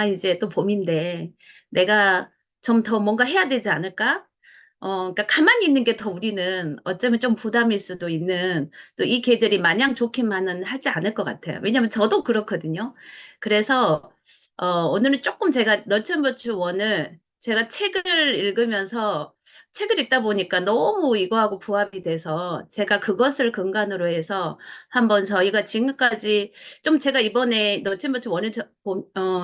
아, 이제 또 봄인데 내가 좀 더 뭔가 해야 되지 않을까? 그러니까 가만히 있는 게 더 우리는 어쩌면 좀 부담일 수도 있는 또 이 계절이 마냥 좋게만은 하지 않을 것 같아요. 왜냐면 저도 그렇거든요. 그래서 오늘은 조금 제가 너튜브추 원을 제가 책을 읽으면서 책을 읽다 보니까 너무 이거하고 부합이 돼서 제가 그것을 근간으로 해서 한번 저희가 지금까지 좀 제가 이번에 너튜브추 원을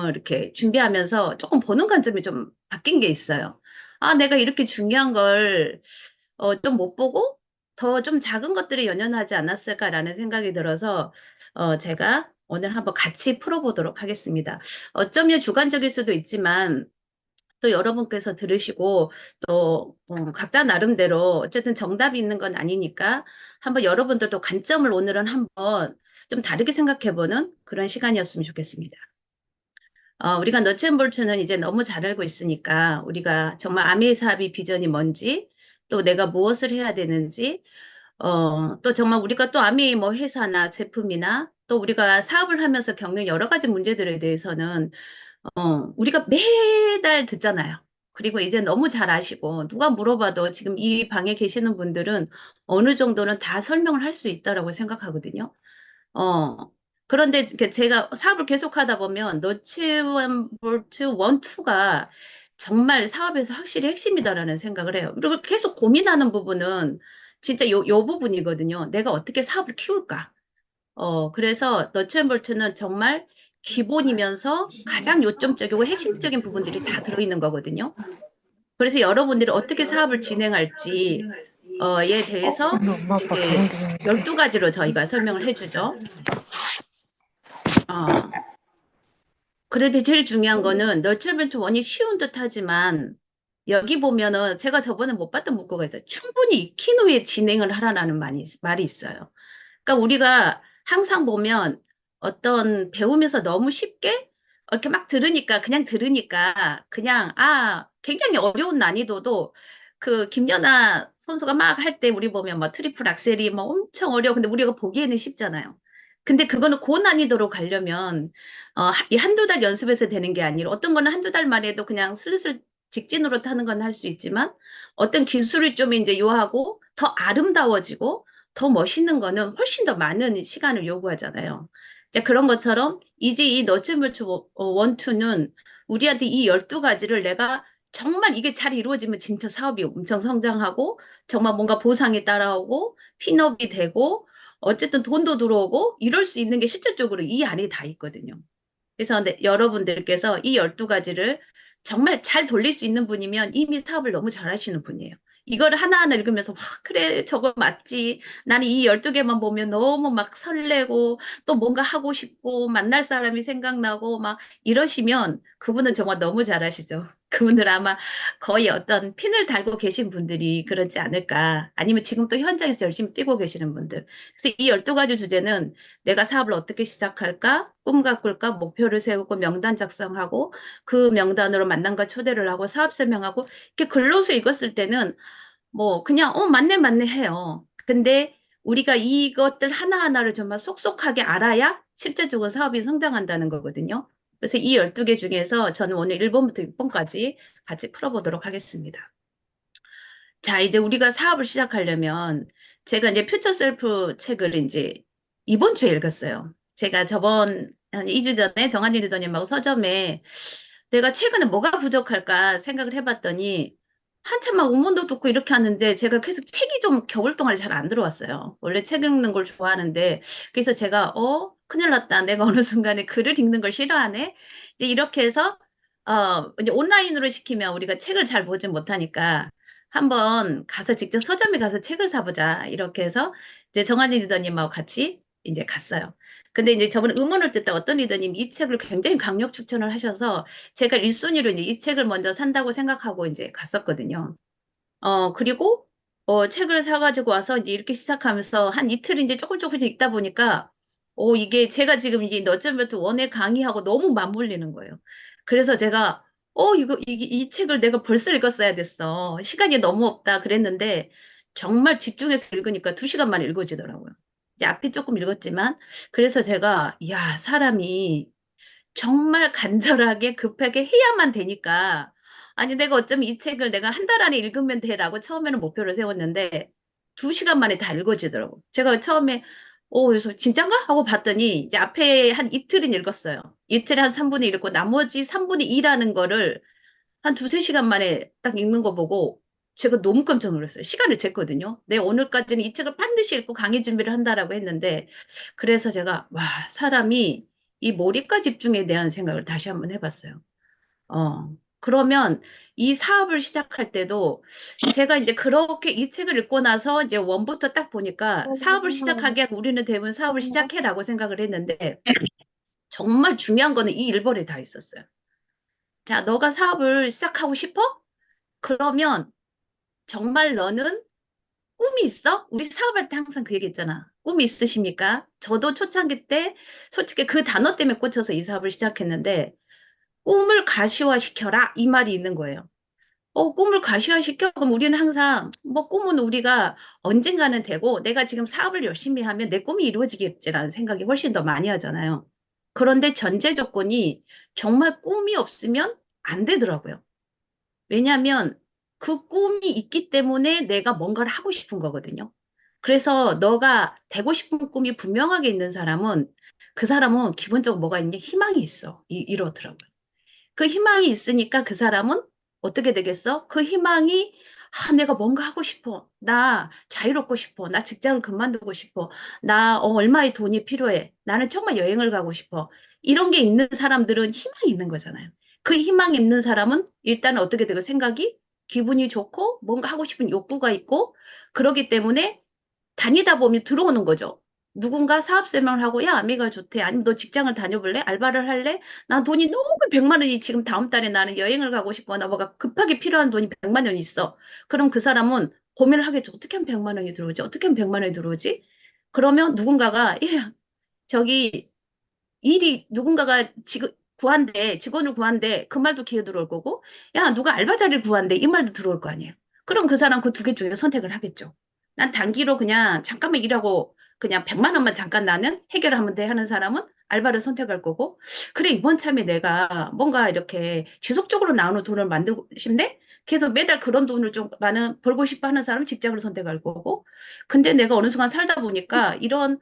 이렇게 준비하면서 조금 보는 관점이 좀 바뀐 게 있어요. 아, 내가 이렇게 중요한 걸, 좀 못 보고 더 좀 작은 것들에 연연하지 않았을까라는 생각이 들어서, 제가 오늘 한번 같이 풀어보도록 하겠습니다. 어쩌면 주관적일 수도 있지만, 또 여러분께서 들으시고, 또, 각자 나름대로 어쨌든 정답이 있는 건 아니니까, 한번 여러분들도 관점을 오늘은 한번 좀 다르게 생각해보는 그런 시간이었으면 좋겠습니다. 우리가 너츠앤볼트는 이제 너무 잘 알고 있으니까 우리가 정말 아메이 사업의 비전이 뭔지 또 내가 무엇을 해야 되는지 또 정말 우리가 또 아메이 뭐 회사나 제품이나 또 우리가 사업을 하면서 겪는 여러 가지 문제들에 대해서는 우리가 매달 듣잖아요. 그리고 이제 너무 잘 아시고 누가 물어봐도 지금 이 방에 계시는 분들은 어느 정도는 다 설명을 할 수 있다라고 생각하거든요. 어, 그런데 제가 사업을 계속하다 보면 너치원볼트 원, 투가 정말 사업에서 확실히 핵심이다라는 생각을 해요. 그리고 계속 고민하는 부분은 진짜 요 부분이거든요. 내가 어떻게 사업을 키울까? 그래서 너치원볼트는 정말 기본이면서 가장 요점적이고 핵심적인 부분들이 다 들어있는 거거든요. 그래서 여러분들이 어떻게 사업을 진행할지, 에 대해서 근데 엄마 아빠 결혼 이제 기념일인데. 12가지로 저희가 설명을 해주죠. 어, 그래도 제일 중요한 거는 너튜브는 원이 쉬운 듯 하지만 여기 보면은 제가 저번에 못 봤던 문구가 있어요. 충분히 익힌 후에 진행을 하라는 말이 있어요. 그러니까 우리가 항상 보면 어떤 배우면서 너무 쉽게 이렇게 막 들으니까 그냥 들으니까 그냥 굉장히 어려운 난이도도 그 김연아 선수가 막 할 때 우리 보면 뭐 트리플 악셀이 뭐 엄청 어려워. 근데 우리가 보기에는 쉽잖아요. 근데 그거는 고난이도로 가려면 이 한두 달 연습해서 되는 게 아니라 어떤 거는 한두 달 만에 도 그냥 슬슬 직진으로 타는 건 할 수 있지만 어떤 기술이 좀 이제 요하고 더 아름다워지고 더 멋있는 거는 훨씬 더 많은 시간을 요구하잖아요. 이제 그런 것처럼 이제 이 너튜브 원투는 우리한테 이 12가지를 내가 정말 이게 잘 이루어지면 진짜 사업이 엄청 성장하고 정말 뭔가 보상이 따라오고 핀업이 되고 어쨌든 돈도 들어오고 이럴 수 있는 게 실질적으로 이 안에 다 있거든요. 그래서 여러분들께서 이 12가지를 정말 잘 돌릴 수 있는 분이면 이미 사업을 너무 잘하시는 분이에요. 이거를 하나하나 읽으면서, 와, 그래, 저거 맞지. 나는 이 12개만 보면 너무 막 설레고, 또 뭔가 하고 싶고, 만날 사람이 생각나고, 막 이러시면 그분은 정말 너무 잘하시죠. 그분들 아마 거의 어떤 핀을 달고 계신 분들이 그러지 않을까. 아니면 지금 또 현장에서 열심히 뛰고 계시는 분들. 그래서 이 12가지 주제는 내가 사업을 어떻게 시작할까? 꿈 가꿀까? 목표를 세우고 명단 작성하고 그 명단으로 만남과 초대를 하고 사업 설명하고 이렇게 글로서 읽었을 때는 뭐 그냥 맞네 맞네 해요. 근데 우리가 이것들 하나하나를 정말 쏙쏙하게 알아야 실제적으로 사업이 성장한다는 거거든요. 그래서 이 12개 중에서 저는 오늘 1번부터 6번까지 같이 풀어보도록 하겠습니다. 자, 이제 우리가 사업을 시작하려면 제가 이제 퓨처 셀프 책을 이제 이번 주에 읽었어요. 제가 저번 한 2주 전에 정한이 리더님하고 서점에 내가 최근에 뭐가 부족할까 생각을 해봤더니 한참 막 음원도 듣고 이렇게 하는데 제가 계속 책이 좀 겨울 동안에 잘 안 들어왔어요. 원래 책 읽는 걸 좋아하는데 그래서 제가 큰일 났다. 내가 어느 순간에 글을 읽는 걸 싫어하네. 이제 이렇게 해서 이제 온라인으로 시키면 우리가 책을 잘 보지 못하니까 한번 가서 직접 서점에 가서 책을 사보자. 이렇게 해서 이제 정한이 리더님하고 같이 이제 갔어요. 근데 이제 저번에 음원을 듣다 어떤 리더님이 이 책을 굉장히 강력 추천을 하셔서 제가 1순위로 이제 이 책을 먼저 산다고 생각하고 이제 갔었거든요. 그리고 책을 사가지고 와서 이제 이렇게 시작하면서 한 이틀 이제 조금씩 읽다 보니까 이게 제가 지금 이게 너점부터 원에 강의하고 너무 맞물리는 거예요. 그래서 제가 이 책을 내가 벌써 읽었어야 됐어. 시간이 너무 없다 그랬는데 정말 집중해서 읽으니까 2시간 만에 읽어지더라고요. 이제 앞에 조금 읽었지만 그래서 제가 야, 사람이 정말 간절하게 급하게 해야만 되니까, 아니, 내가 어쩌면 이 책을 내가 한 달 안에 읽으면 돼라고 처음에는 목표를 세웠는데, 2시간 만에 다 읽어지더라고. 제가 처음에, 그래서 진짠가? 하고 봤더니, 이제 앞에 한 이틀은 읽었어요. 이틀에 한 3분의 1 읽고, 나머지 3분의 2라는 거를 한 두세 시간 만에 딱 읽는 거 보고, 제가 너무 깜짝 놀랐어요. 시간을 쟀거든요. 내 오늘까지는 이 책을 반드시 읽고 강의 준비를 한다라고 했는데, 그래서 제가, 와, 사람이 이 몰입과 집중에 대한 생각을 다시 한번 해봤어요. 그러면 이 사업을 시작할 때도 제가 이제 그렇게 이 책을 읽고 나서 이제 원부터 딱 보니까 사업을 시작하기 위해 우리는 대부분 사업을 시작해라고 생각을 했는데 정말 중요한 거는 이 1번에 다 있었어요. 자, 너가 사업을 시작하고 싶어? 그러면 정말 너는 꿈이 있어? 우리 사업할 때 항상 그 얘기 있잖아. 꿈이 있으십니까? 저도 초창기 때 솔직히 그 단어 때문에 꽂혀서 이 사업을 시작했는데 꿈을 가시화시켜라 이 말이 있는 거예요. 꿈을 가시화시켜? 그럼 우리는 항상 뭐 꿈은 우리가 언젠가는 되고 내가 지금 사업을 열심히 하면 내 꿈이 이루어지겠지라는 생각이 훨씬 더 많이 하잖아요. 그런데 전제 조건이 정말 꿈이 없으면 안 되더라고요. 왜냐하면 그 꿈이 있기 때문에 내가 뭔가를 하고 싶은 거거든요. 그래서 너가 되고 싶은 꿈이 분명하게 있는 사람은 그 사람은 기본적으로 뭐가 있냐? 희망이 있어. 이러더라고요. 그 희망이 있으니까 그 사람은 어떻게 되겠어? 그 희망이 내가 뭔가 하고 싶어. 나 자유롭고 싶어. 나 직장을 그만두고 싶어. 나 얼마의 돈이 필요해. 나는 정말 여행을 가고 싶어. 이런 게 있는 사람들은 희망이 있는 거잖아요. 그 희망이 있는 사람은 일단 어떻게 되고 생각이 기분이 좋고 뭔가 하고 싶은 욕구가 있고 그러기 때문에 다니다 보면 들어오는 거죠. 누군가 사업 설명을 하고, 야, 아미가 좋대. 아니면 너 직장을 다녀볼래? 알바를 할래? 나 돈이 너무 100만 원이 지금 다음 달에 나는 여행을 가고 싶거나 뭐가 급하게 필요한 돈이 100만 원이 있어. 그럼 그 사람은 고민을 하겠죠. 어떻게 하면 100만 원이 들어오지? 어떻게 하면 100만 원이 들어오지? 그러면 누군가가, 야, 저기 일이 누군가가 구한대, 직원을 구한대, 그 말도 기회 들어올 거고, 야, 누가 알바 자리를 구한대, 이 말도 들어올 거 아니에요. 그럼 그 사람 그 두 개 중에 선택을 하겠죠. 난 단기로 그냥 잠깐만 일하고 그냥 100만 원만 잠깐 나는 해결하면 돼 하는 사람은 알바를 선택할 거고, 그래, 이번 참에 내가 뭔가 이렇게 지속적으로 나오는 돈을 만들고 싶네? 계속 매달 그런 돈을 좀 나는 벌고 싶어 하는 사람은 직장을 선택할 거고, 근데 내가 어느 순간 살다 보니까 이런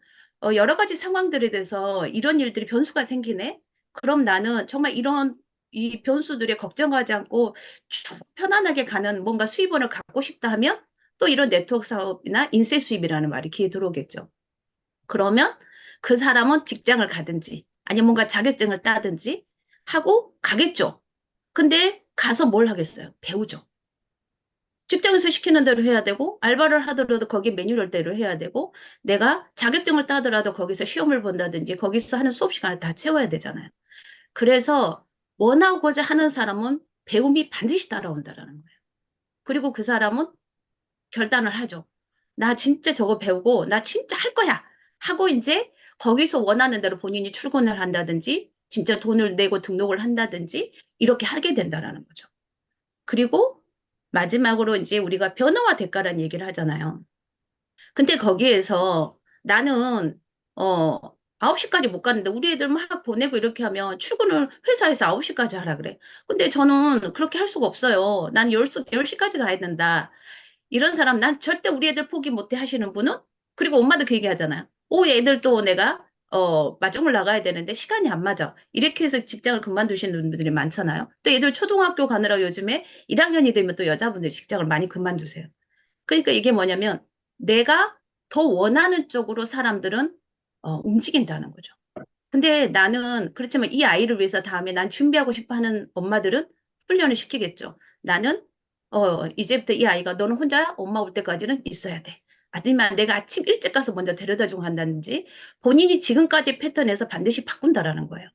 여러 가지 상황들에 대해서 이런 일들이 변수가 생기네? 그럼 나는 정말 이런 이 변수들에 걱정하지 않고 쭉 편안하게 가는 뭔가 수입원을 갖고 싶다 하면 또 이런 네트워크 사업이나 인쇄 수입이라는 말이 귀에 들어오겠죠. 그러면 그 사람은 직장을 가든지 아니면 뭔가 자격증을 따든지 하고 가겠죠. 근데 가서 뭘 하겠어요? 배우죠. 직장에서 시키는 대로 해야 되고, 알바를 하더라도 거기 매뉴얼대로 해야 되고, 내가 자격증을 따더라도 거기서 시험을 본다든지, 거기서 하는 수업 시간을 다 채워야 되잖아요. 그래서 원하고자 하는 사람은 배움이 반드시 따라온다라는 거예요. 그리고 그 사람은 결단을 하죠. 나 진짜 저거 배우고, 나 진짜 할 거야. 하고 이제 거기서 원하는 대로 본인이 출근을 한다든지, 진짜 돈을 내고 등록을 한다든지, 이렇게 하게 된다라는 거죠. 그리고 마지막으로 이제 우리가 변화와 대가라는 얘기를 하잖아요. 근데 거기에서 나는, 어, 9시까지 못 가는데 우리 애들 막 보내고 이렇게 하면 출근을 회사에서 9시까지 하라 그래. 근데 저는 그렇게 할 수가 없어요. 난 10시까지 가야 된다. 이런 사람, 난 절대 우리 애들 포기 못해 하시는 분은, 그리고 엄마도 그 얘기 하잖아요. 애들 또 내가, 마중을 나가야 되는데 시간이 안 맞아. 이렇게 해서 직장을 그만두시는 분들이 많잖아요. 또 애들 초등학교 가느라 요즘에 1학년이 되면 또 여자분들 직장을 많이 그만두세요. 그러니까 이게 뭐냐면 내가 더 원하는 쪽으로 사람들은 움직인다는 거죠. 근데 나는 그렇지만 이 아이를 위해서 다음에 난 준비하고 싶어 하는 엄마들은 훈련을 시키겠죠. 나는 이제부터 이 아이가 너는 혼자야? 엄마 올 때까지는 있어야 돼. 아니면 내가 아침 일찍 가서 먼저 데려다 주고 한다든지 본인이 지금까지 패턴에서 반드시 바꾼다라는 거예요.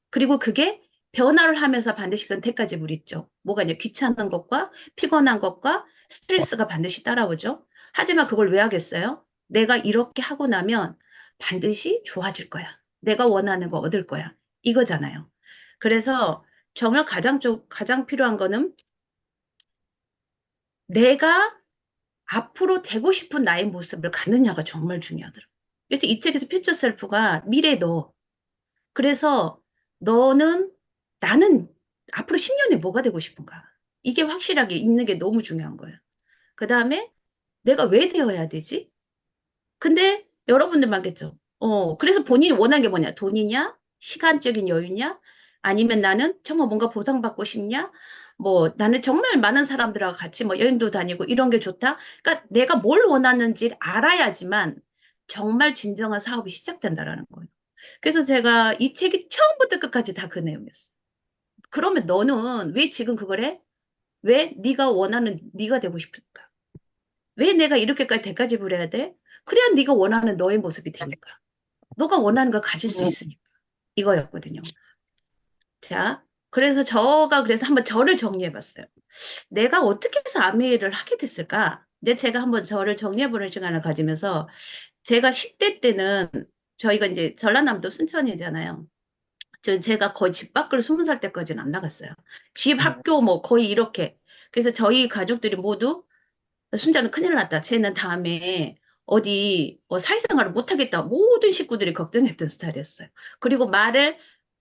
그리고 그게 변화를 하면서 반드시 선택까지 부딪죠. 뭐가 이제 귀찮은 것과 피곤한 것과 스트레스가 반드시 따라오죠. 하지만 그걸 왜 하겠어요? 내가 이렇게 하고 나면 반드시 좋아질 거야. 내가 원하는 거 얻을 거야. 이거잖아요. 그래서 정말 가장 필요한 거는 내가 앞으로 되고 싶은 나의 모습을 갖느냐가 정말 중요하더라고요. 그래서 이 책에서 퓨처 셀프가 미래 너. 그래서 너는, 나는 앞으로 10년에 뭐가 되고 싶은가? 이게 확실하게 있는 게 너무 중요한 거예요. 그 다음에 내가 왜 되어야 되지? 근데 여러분들 말겠죠. 그래서 본인이 원하는 게 뭐냐? 돈이냐? 시간적인 여유냐? 아니면 나는 정말 뭔가 보상받고 싶냐? 뭐 나는 정말 많은 사람들하고 같이 뭐 여행도 다니고 이런 게 좋다. 그러니까 내가 뭘 원하는지 알아야지만 정말 진정한 사업이 시작된다라는 거예요. 그래서 제가 이 책이 처음부터 끝까지 다 그 내용이었어요. 그러면 너는 왜 지금 그걸 해? 왜 네가 원하는 네가 되고 싶을까? 왜 내가 이렇게까지 대가지 부려야 돼? 그래야 네가 원하는 너의 모습이 되니까. 너가 원하는 걸 가질 수 있으니까. 이거였거든요. 자, 그래서 한번 저를 정리해 봤어요. 내가 어떻게 해서 아메이를 하게 됐을까? 이제 제가 한번 저를 정리해 보는 시간을 가지면서 제가 10대 때는 저희가 이제 전라남도 순천이잖아요. 제가 거의 집 밖을 20살 때까지는 안 나갔어요. 집, 학교 뭐 거의 이렇게. 그래서 저희 가족들이 모두 순자는 큰일 났다. 쟤는 다음에 어디 사회생활을 못하겠다. 모든 식구들이 걱정했던 스타일이었어요. 그리고 말을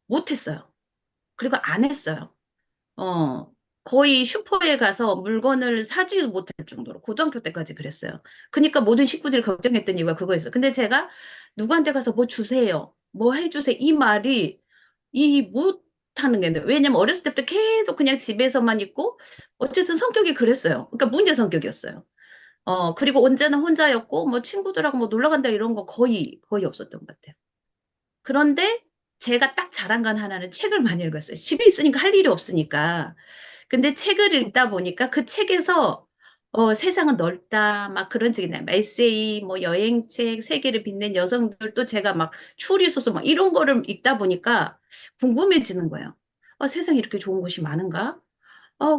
못했어요. 그리고 안 했어요. 어, 거의 슈퍼에 가서 물건을 사지도 못할 정도로 고등학교 때까지 그랬어요. 그러니까 모든 식구들이 걱정했던 이유가 그거였어요. 근데 제가 누구한테 가서 뭐 주세요, 뭐 해주세요 이 말이 이 못하는 게 있는데 왜냐면 어렸을 때부터 계속 그냥 집에서만 있고 어쨌든 성격이 그랬어요. 그러니까 문제 성격이었어요. 그리고 언제나 혼자였고 뭐 친구들하고 뭐 놀러 간다 이런 거 거의 없었던 것 같아요. 그런데 제가 딱 잘한 건 하나는 책을 많이 읽었어요. 집에 있으니까 할 일이 없으니까. 근데 책을 읽다 보니까 그 책에서 세상은 넓다 막 그런 책이 나요. 에세이, 뭐 여행책, 세계를 빛낸 여성들 또 제가 막 추리 소설 막 이런 거를 읽다 보니까 궁금해지는 거예요. 세상에 이렇게 좋은 곳이 많은가?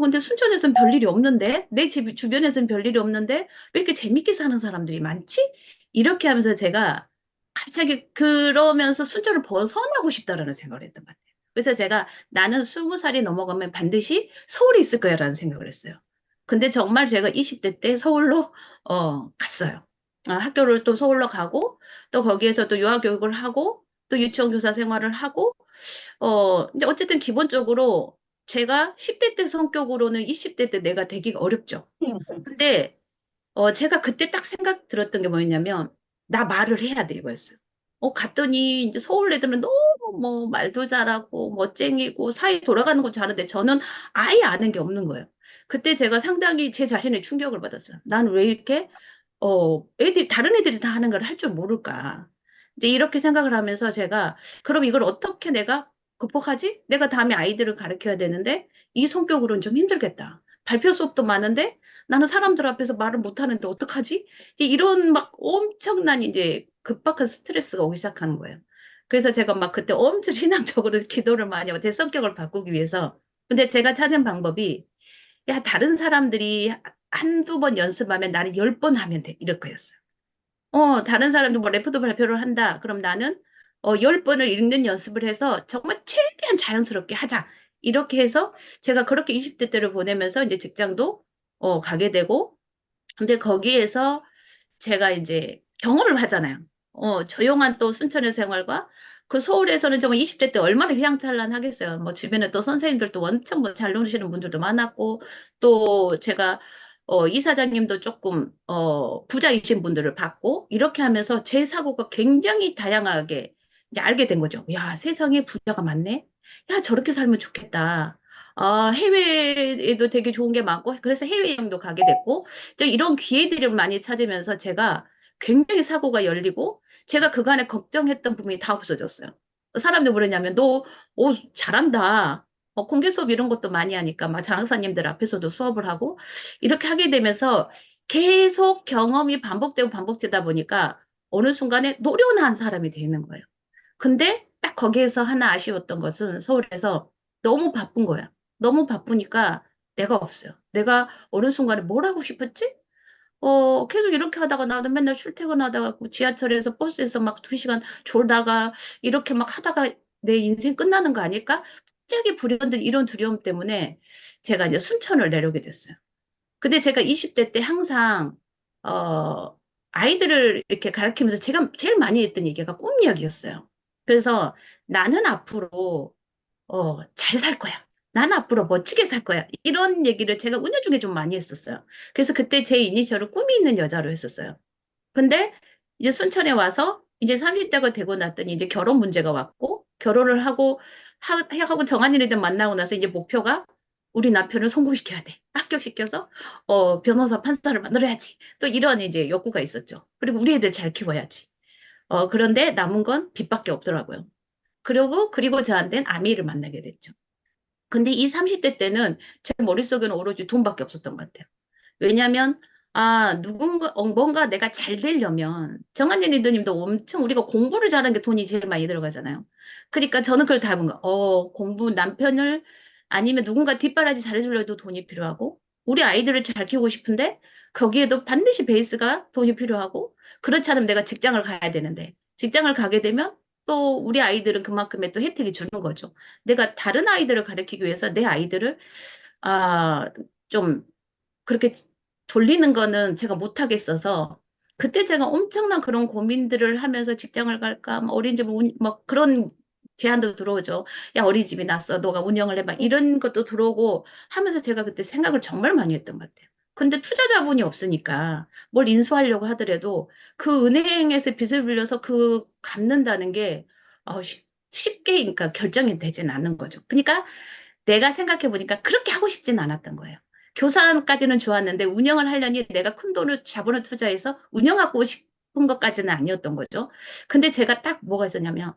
근데 순천에선 별일이 없는데? 내 집 주변에선 별일이 없는데? 왜 이렇게 재밌게 사는 사람들이 많지? 이렇게 하면서 제가 갑자기 그러면서 순천을 벗어나고 싶다라는 생각을 했던 것 같아요. 그래서 제가 나는 20살이 넘어가면 반드시 서울에 있을 거야라는 생각을 했어요. 근데 정말 제가 20대 때 서울로 갔어요. 학교를 또 서울로 가고 또 거기에서 또 유아교육을 하고 또 유치원 교사 생활을 하고 이제 어쨌든 기본적으로 제가 10대 때 성격으로는 20대 때 내가 되기가 어렵죠. 근데 제가 그때 딱 생각 들었던 게 뭐였냐면 나 말을 해야 돼 이거였어요. 갔더니 이제 서울 애들은 너무 뭐 말도 잘하고 멋쟁이고 사회 돌아가는 거 잘하는데 저는 아예 아는 게 없는 거예요. 그때 제가 상당히 제 자신의 충격을 받았어요. 나는 왜 이렇게 다른 애들이 다 하는 걸 할 줄 모를까. 이제 이렇게 생각을 하면서 제가, 그럼 이걸 어떻게 내가 극복하지? 내가 다음에 아이들을 가르쳐야 되는데, 이 성격으로는 좀 힘들겠다. 발표 수업도 많은데, 나는 사람들 앞에서 말을 못하는데 어떡하지? 이제 이런 막 엄청난 이제 급박한 스트레스가 오기 시작하는 거예요. 그래서 제가 막 그때 엄청 신앙적으로 기도를 많이 하고 제 성격을 바꾸기 위해서. 근데 제가 찾은 방법이, 야, 다른 사람들이 한두 번 연습하면 나는 10번 하면 돼. 이럴 거였어요. 다른 사람도 뭐 레포트 발표를 한다. 그럼 나는 10번을 읽는 연습을 해서 정말 최대한 자연스럽게 하자. 이렇게 해서 제가 그렇게 20대 때를 보내면서 이제 직장도 가게 되고, 근데 거기에서 제가 이제 경험을 하잖아요. 조용한 또 순천의 생활과 그 서울에서는 정말 20대 때 얼마나 휘황찬란하겠어요. 뭐 주변에 또 선생님들도 엄청 뭐잘 노시는 분들도 많았고 또 제가 이사장님도 조금 부자이신 분들을 봤고 이렇게 하면서 제 사고가 굉장히 다양하게 이제 알게 된 거죠. 야, 세상에 부자가 많네. 야, 저렇게 살면 좋겠다. 해외에도 되게 좋은 게 많고 그래서 해외여행도 가게 됐고 이제 이런 기회들을 많이 찾으면서 제가 굉장히 사고가 열리고 제가 그간에 걱정했던 부분이 다 없어졌어요. 사람들 뭐랬냐면 너 잘한다. 공개 수업 이런 것도 많이 하니까 막 장사님들 앞에서도 수업을 하고 이렇게 하게 되면서 계속 경험이 반복되고 반복되다 보니까 어느 순간에 노련한 사람이 되는 거예요. 근데 딱 거기에서 하나 아쉬웠던 것은 서울에서 너무 바쁜 거야. 너무 바쁘니까 내가 없어요. 내가 어느 순간에 뭘 하고 싶었지? 계속 이렇게 하다가 나도 맨날 출퇴근하다가 그 지하철에서 버스에서 막 2시간 졸다가 이렇게 막 하다가 내 인생 끝나는 거 아닐까? 갑자기 불현듯 이런 두려움 때문에 제가 이제 순천을 내려오게 됐어요. 근데 제가 20대 때 항상, 어, 아이들을 이렇게 가르치면서 제가 제일 많이 했던 얘기가 꿈 이야기였어요. 그래서 나는 앞으로 잘 살 거야. 난 앞으로 멋지게 살 거야. 이런 얘기를 제가 운영 중에 좀 많이 했었어요. 그래서 그때 제 이니셜을 꿈이 있는 여자로 했었어요. 근데 이제 순천에 와서 이제 30대가 되고 났더니 이제 결혼 문제가 왔고 결혼을 하고 정한이를 만나고 나서 이제 목표가 우리 남편을 성공시켜야 돼. 합격시켜서 변호사 판사를 만들어야지. 또 이런 이제 욕구가 있었죠. 그리고 우리 애들 잘 키워야지. 그런데 남은 건 빚밖에 없더라고요. 그리고 저한테는 아미를 만나게 됐죠. 근데 이 30대 때는 제 머릿속에는 오로지 돈밖에 없었던 것 같아요. 왜냐면, 뭔가 내가 잘 되려면, 정한진 리더님도 엄청 우리가 공부를 잘하는 게 돈이 제일 많이 들어가잖아요. 그러니까 저는 그걸 다 본 거야. 남편을, 아니면 누군가 뒷바라지 잘해주려도 돈이 필요하고, 우리 아이들을 잘 키우고 싶은데, 거기에도 반드시 베이스가 돈이 필요하고, 그렇지 않으면 내가 직장을 가야 되는데, 직장을 가게 되면 또 우리 아이들은 그만큼의 또 혜택이 주는 거죠. 내가 다른 아이들을 가르치기 위해서 내 아이들을, 아, 좀, 그렇게 돌리는 거는 제가 못하겠어서 그때 제가 엄청난 그런 고민들을 하면서 직장을 갈까, 뭐 어린이집 뭐 그런 제안도 들어오죠. 야, 어린이집이 났어. 너가 운영을 해봐. 이런 것도 들어오고 하면서 제가 그때 생각을 정말 많이 했던 것 같아요. 근데 투자 자본이 없으니까 뭘 인수하려고 하더라도 그 은행에서 빚을 빌려서 그 갚는다는 게 쉽게 그러니까 결정이 되진 않는 거죠. 그러니까 내가 생각해 보니까 그렇게 하고 싶진 않았던 거예요. 교사까지는 좋았는데 운영을 하려니 내가 큰 돈을 자본을 투자해서 운영하고 싶은 것까지는 아니었던 거죠. 근데 제가 딱 뭐가 있었냐면,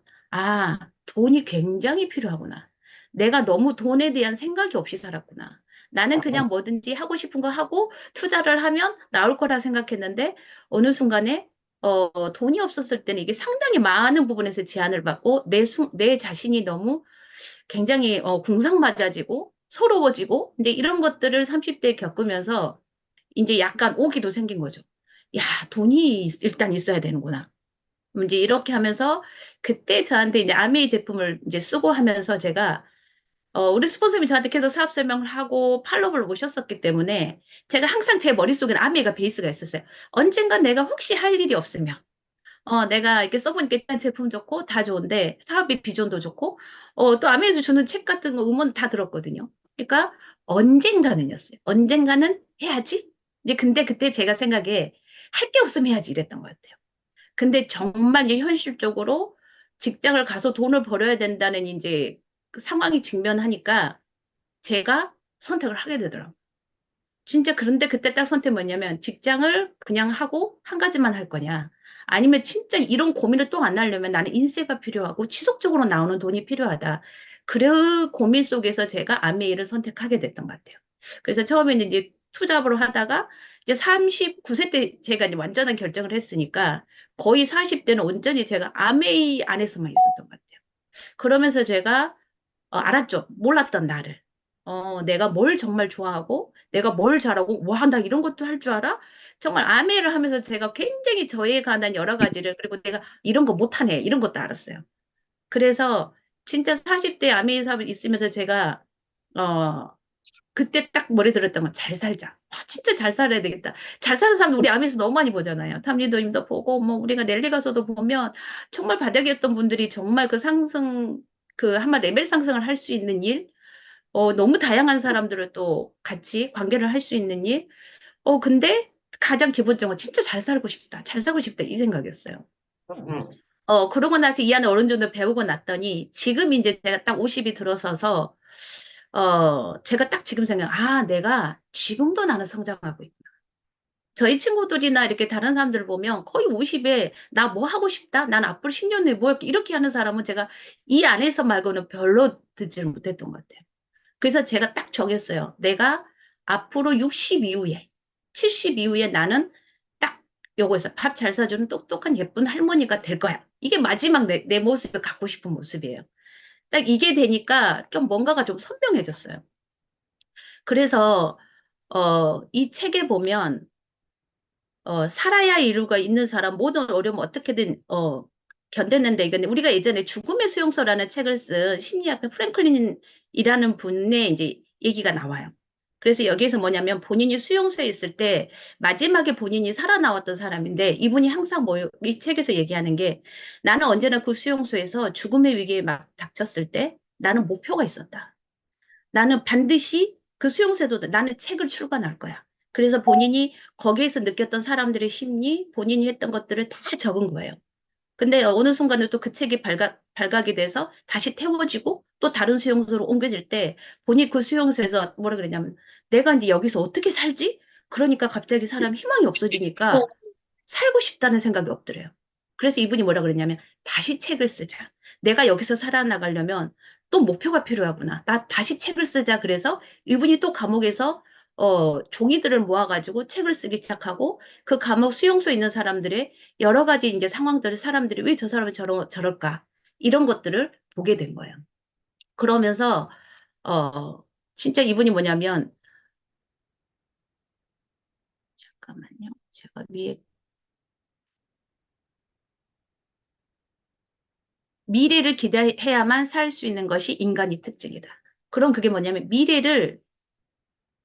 돈이 굉장히 필요하구나. 내가 너무 돈에 대한 생각이 없이 살았구나. 나는 그냥 뭐든지 하고 싶은 거 하고 투자를 하면 나올 거라 생각했는데 어느 순간에 돈이 없었을 때는 이게 상당히 많은 부분에서 제한을 받고 내 자신이 너무 굉장히 궁상맞아지고 서러워지고 이제 이런 것들을 30대에 겪으면서 이제 약간 오기도 생긴 거죠. 야, 돈이 일단 있어야 되는구나. 이제 이렇게 하면서 그때 저한테 이제 아메이 제품을 이제 쓰고 하면서 제가 우리 스폰서님이 저한테 계속 사업 설명을 하고 팔로우를 오셨었기 때문에 제가 항상 제 머릿속에는 아메이가 베이스가 있었어요. 언젠가 내가 혹시 할 일이 없으면 내가 이렇게 써보니까 일단 제품 좋고 다 좋은데 사업의 비전도 좋고 또 아메에서 주는 책 같은 거 음원 다 들었거든요. 그러니까 언젠가는였어요. 언젠가는 해야지. 이제 근데 그때 제가 생각에 할 게 없으면 해야지 이랬던 것 같아요. 근데 정말 이제 현실적으로 직장을 가서 돈을 벌어야 된다는 이제 그 상황이 직면하니까 제가 선택을 하게 되더라고요. 진짜 그런데 그때 딱 선택 뭐냐면 직장을 그냥 하고 한 가지만 할 거냐. 아니면 진짜 이런 고민을 또 안 하려면 나는 인세가 필요하고 지속적으로 나오는 돈이 필요하다. 그 고민 속에서 제가 아메이를 선택하게 됐던 것 같아요. 그래서 처음에는 이제 투잡으로 하다가 이제 39세 때 제가 이제 완전한 결정을 했으니까 거의 40대는 온전히 제가 아메이 안에서만 있었던 것 같아요. 그러면서 제가 알았죠. 몰랐던 나를. 내가 뭘 정말 좋아하고, 내가 뭘 잘하고, 뭐 한다, 이런 것도 할 줄 알아? 정말 아메를 하면서 제가 굉장히 저에 관한 여러 가지를, 그리고 내가 이런 거 못하네, 이런 것도 알았어요. 그래서 진짜 40대 아메 사업에 있으면서 제가, 어, 그때 딱 머리 들었던 건 잘 살자. 진짜 잘 살아야 되겠다. 잘 사는 사람도 우리 아메에서 너무 많이 보잖아요. 탐리더님도 보고, 뭐, 우리가 랠리 가서도 보면 정말 바닥이었던 분들이 정말 그 상승, 그 한마 레벨 상승을 할 수 있는 일, 너무 다양한 사람들을 또 같이 관계를 할 수 있는 일. 근데 가장 기본적으로 진짜 잘 살고 싶다. 잘 살고 싶다. 이 생각이었어요. 그러고 나서 이 안에 어느 정도 배우고 났더니 지금 이제 제가 딱 50이 들어서서, 제가 딱 지금 생각, 내가 지금도 나는 성장하고 있다. 저희 친구들이나 이렇게 다른 사람들 보면 거의 50에 나 뭐 하고 싶다? 난 앞으로 10년 후에 뭐 할게? 이렇게 하는 사람은 제가 이 안에서 말고는 별로 듣지를 못했던 것 같아요. 그래서 제가 딱 정했어요. 내가 앞으로 60 이후에, 70 이후에 나는 딱 요거에서 밥 잘 사주는 똑똑한 예쁜 할머니가 될 거야. 이게 마지막 내 모습을 갖고 싶은 모습이에요. 딱 이게 되니까 좀 뭔가가 좀 선명해졌어요. 그래서, 이 책에 보면, 살아야 할 이유가 있는 사람, 모든 어려움 어떻게든, 견뎠는데, 이건 우리가 예전에 죽음의 수용소라는 책을 쓴 심리학자 프랭클린이라는 분의 이제 얘기가 나와요. 그래서 여기에서 뭐냐면 본인이 수용소에 있을 때 마지막에 본인이 살아나왔던 사람인데 이분이 항상 이 책에서 얘기하는 게 나는 언제나 그 수용소에서 죽음의 위기에 막 닥쳤을 때 나는 목표가 있었다. 나는 반드시 그 수용소에도 나는 책을 출간할 거야. 그래서 본인이 거기에서 느꼈던 사람들의 심리, 본인이 했던 것들을 다 적은 거예요. 근데 어느 순간에 또 그 책이 발각이 돼서 다시 태워지고 또 다른 수용소로 옮겨질 때 본인이 그 수용소에서 뭐라 그랬냐면 내가 이제 여기서 어떻게 살지? 그러니까 갑자기 사람 희망이 없어지니까 살고 싶다는 생각이 없더래요. 그래서 이분이 뭐라 그랬냐면 다시 책을 쓰자. 내가 여기서 살아나가려면 또 목표가 필요하구나. 나 다시 책을 쓰자. 그래서 이분이 또 감옥에서 종이들을 모아가지고 책을 쓰기 시작하고 그 감옥 수용소에 있는 사람들의 여러 가지 이제 상황들을 사람들이 왜 저 사람이 저럴까 이런 것들을 보게 된 거예요. 그러면서 진짜 이분이 뭐냐면 잠깐만요. 제가 위에 미래를 기대해야만 살 수 있는 것이 인간의 특징이다. 그럼 그게 뭐냐면 미래를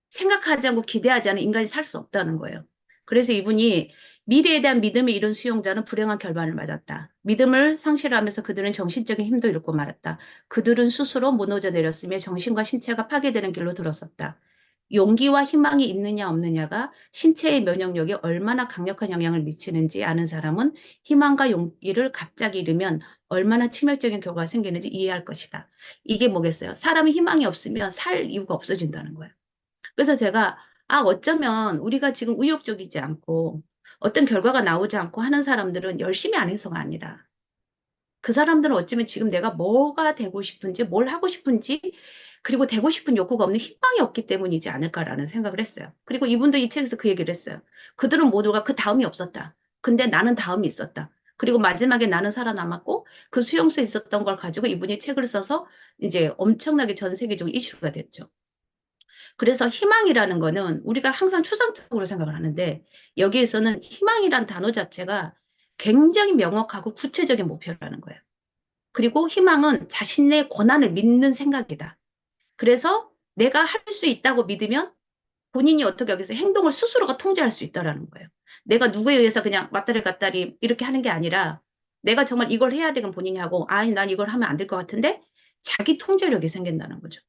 생각하지 않고 기대하지 않은 인간이 살 수 없다는 거예요. 그래서 이분이 미래에 대한 믿음이 이룬 수용자는 불행한 결말을 맞았다. 믿음을 상실하면서 그들은 정신적인 힘도 잃고 말았다. 그들은 스스로 무너져 내렸으며 정신과 신체가 파괴되는 길로 들어섰다. 용기와 희망이 있느냐 없느냐가 신체의 면역력에 얼마나 강력한 영향을 미치는지 아는 사람은 희망과 용기를 갑자기 잃으면 얼마나 치명적인 결과가 생기는지 이해할 것이다. 이게 뭐겠어요? 사람이 희망이 없으면 살 이유가 없어진다는 거예요. 그래서 제가 어쩌면 우리가 지금 의욕적이지 않고 어떤 결과가 나오지 않고 하는 사람들은 열심히 안 해서가 아니라 그 사람들은 어쩌면 지금 내가 뭐가 되고 싶은지, 뭘 하고 싶은지, 그리고 되고 싶은 욕구가 없는 희망이 없기 때문이지 않을까라는 생각을 했어요. 그리고 이분도 이 책에서 그 얘기를 했어요. 그들은 모두가 그 다음이 없었다. 근데 나는 다음이 있었다. 그리고 마지막에 나는 살아남았고 그 수용소에 있었던 걸 가지고 이분이 책을 써서 이제 엄청나게 전 세계적으로 이슈가 됐죠. 그래서 희망이라는 거는 우리가 항상 추상적으로 생각을 하는데 여기에서는 희망이란 단어 자체가 굉장히 명확하고 구체적인 목표라는 거예요. 그리고 희망은 자신의 권한을 믿는 생각이다. 그래서 내가 할 수 있다고 믿으면 본인이 어떻게 여기서 행동을 스스로가 통제할 수 있다라는 거예요. 내가 누구에 의해서 그냥 왔다리 갔다리 이렇게 하는 게 아니라 내가 정말 이걸 해야 되건 본인이 하고 아니 난 이걸 하면 안 될 것 같은데 자기 통제력이 생긴다는 거죠.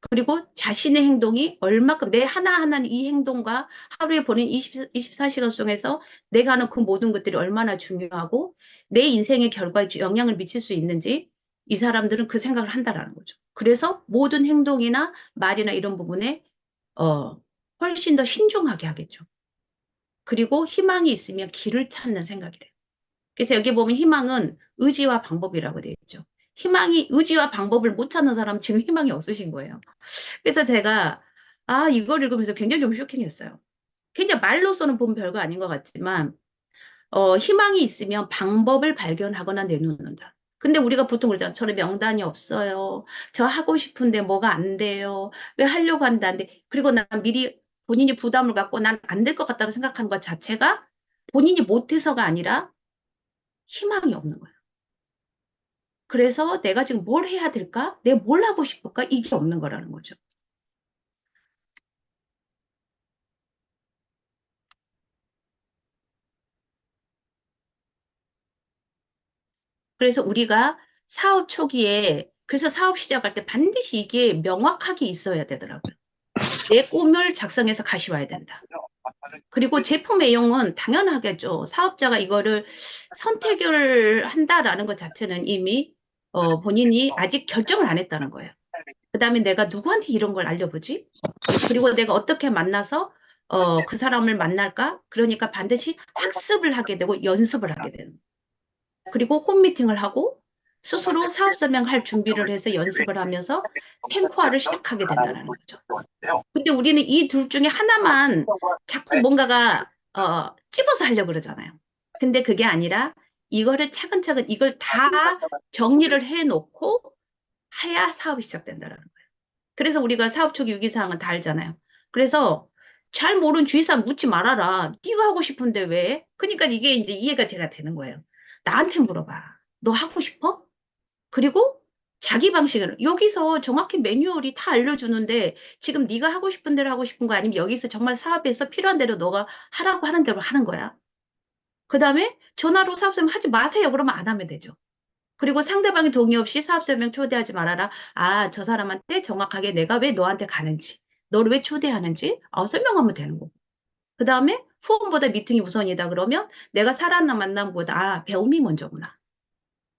그리고 자신의 행동이 얼마큼 내 하나하나 이 행동과 하루에 보낸 24시간 속에서 내가 하는 그 모든 것들이 얼마나 중요하고 내 인생의 결과에 영향을 미칠 수 있는지 이 사람들은 그 생각을 한다라는 거죠. 그래서 모든 행동이나 말이나 이런 부분에 어, 훨씬 더 신중하게 하겠죠. 그리고 희망이 있으면 길을 찾는 생각이래요. 그래서 여기 보면 희망은 의지와 방법이라고 되어 있죠. 희망이 의지와 방법을 못 찾는 사람은 지금 희망이 없으신 거예요. 그래서 제가 이걸 읽으면서 굉장히 좀 쇼킹했어요. 굉장히 말로서는 보면 별거 아닌 것 같지만 희망이 있으면 방법을 발견하거나 내놓는다. 근데 우리가 보통 그러잖아. 저는 명단이 없어요. 저 하고 싶은데 뭐가 안 돼요. 왜 하려고 한다는데. 그리고 난 미리 본인이 부담을 갖고 난 안 될 것 같다고 생각하는 것 자체가 본인이 못해서가 아니라 희망이 없는 거예요. 그래서 내가 지금 뭘 해야 될까? 내가 뭘 하고 싶을까? 이게 없는 거라는 거죠. 그래서 우리가 사업 초기에, 그래서 사업 시작할 때 반드시 이게 명확하게 있어야 되더라고요. 내 꿈을 작성해서 가져와야 된다. 그리고 제품 애용은 당연하겠죠. 사업자가 이거를 선택을 한다라는 것 자체는 이미 본인이 아직 결정을 안 했다는 거예요. 그 다음에 내가 누구한테 이런 걸 알려보지? 그리고 내가 어떻게 만나서 그 사람을 만날까? 그러니까 반드시 학습을 하게 되고 연습을 하게 되는 거예요. 그리고 홈미팅을 하고 스스로 사업 설명할 준비를 해서 연습을 하면서 탱커화를 시작하게 된다는 거죠. 근데 우리는 이 둘 중에 하나만 자꾸 뭔가가 찝어서 하려고 그러잖아요. 근데 그게 아니라 이거를 차근차근 이걸 다 정리를 해놓고 해야 사업이 시작된다는 거예요. 그래서 우리가 사업 초기 유기사항은 다 알잖아요. 그래서 잘 모르는 주의사항 묻지 말아라. 네가 하고 싶은데 왜? 그러니까 이게 이제 이해가 제가 되는 거예요. 나한테 물어봐. 너 하고 싶어? 그리고 자기 방식을 여기서 정확히 매뉴얼이 다 알려주는데 지금 네가 하고 싶은 대로 하고 싶은 거 아니면 여기서 정말 사업에서 필요한 대로 너가 하라고 하는 대로 하는 거야. 그 다음에 전화로 사업 좀 하지 마세요. 그러면 안 하면 되죠. 그리고 상대방이 동의 없이 사업 설명 초대하지 말아라. 아, 저 사람한테 정확하게 내가 왜 너한테 가는지, 너를 왜 초대하는지 설명하면 되는 거고. 그 다음에 후원보다 미팅이 우선이다 그러면 내가 사람 만남보다 배움이 먼저구나.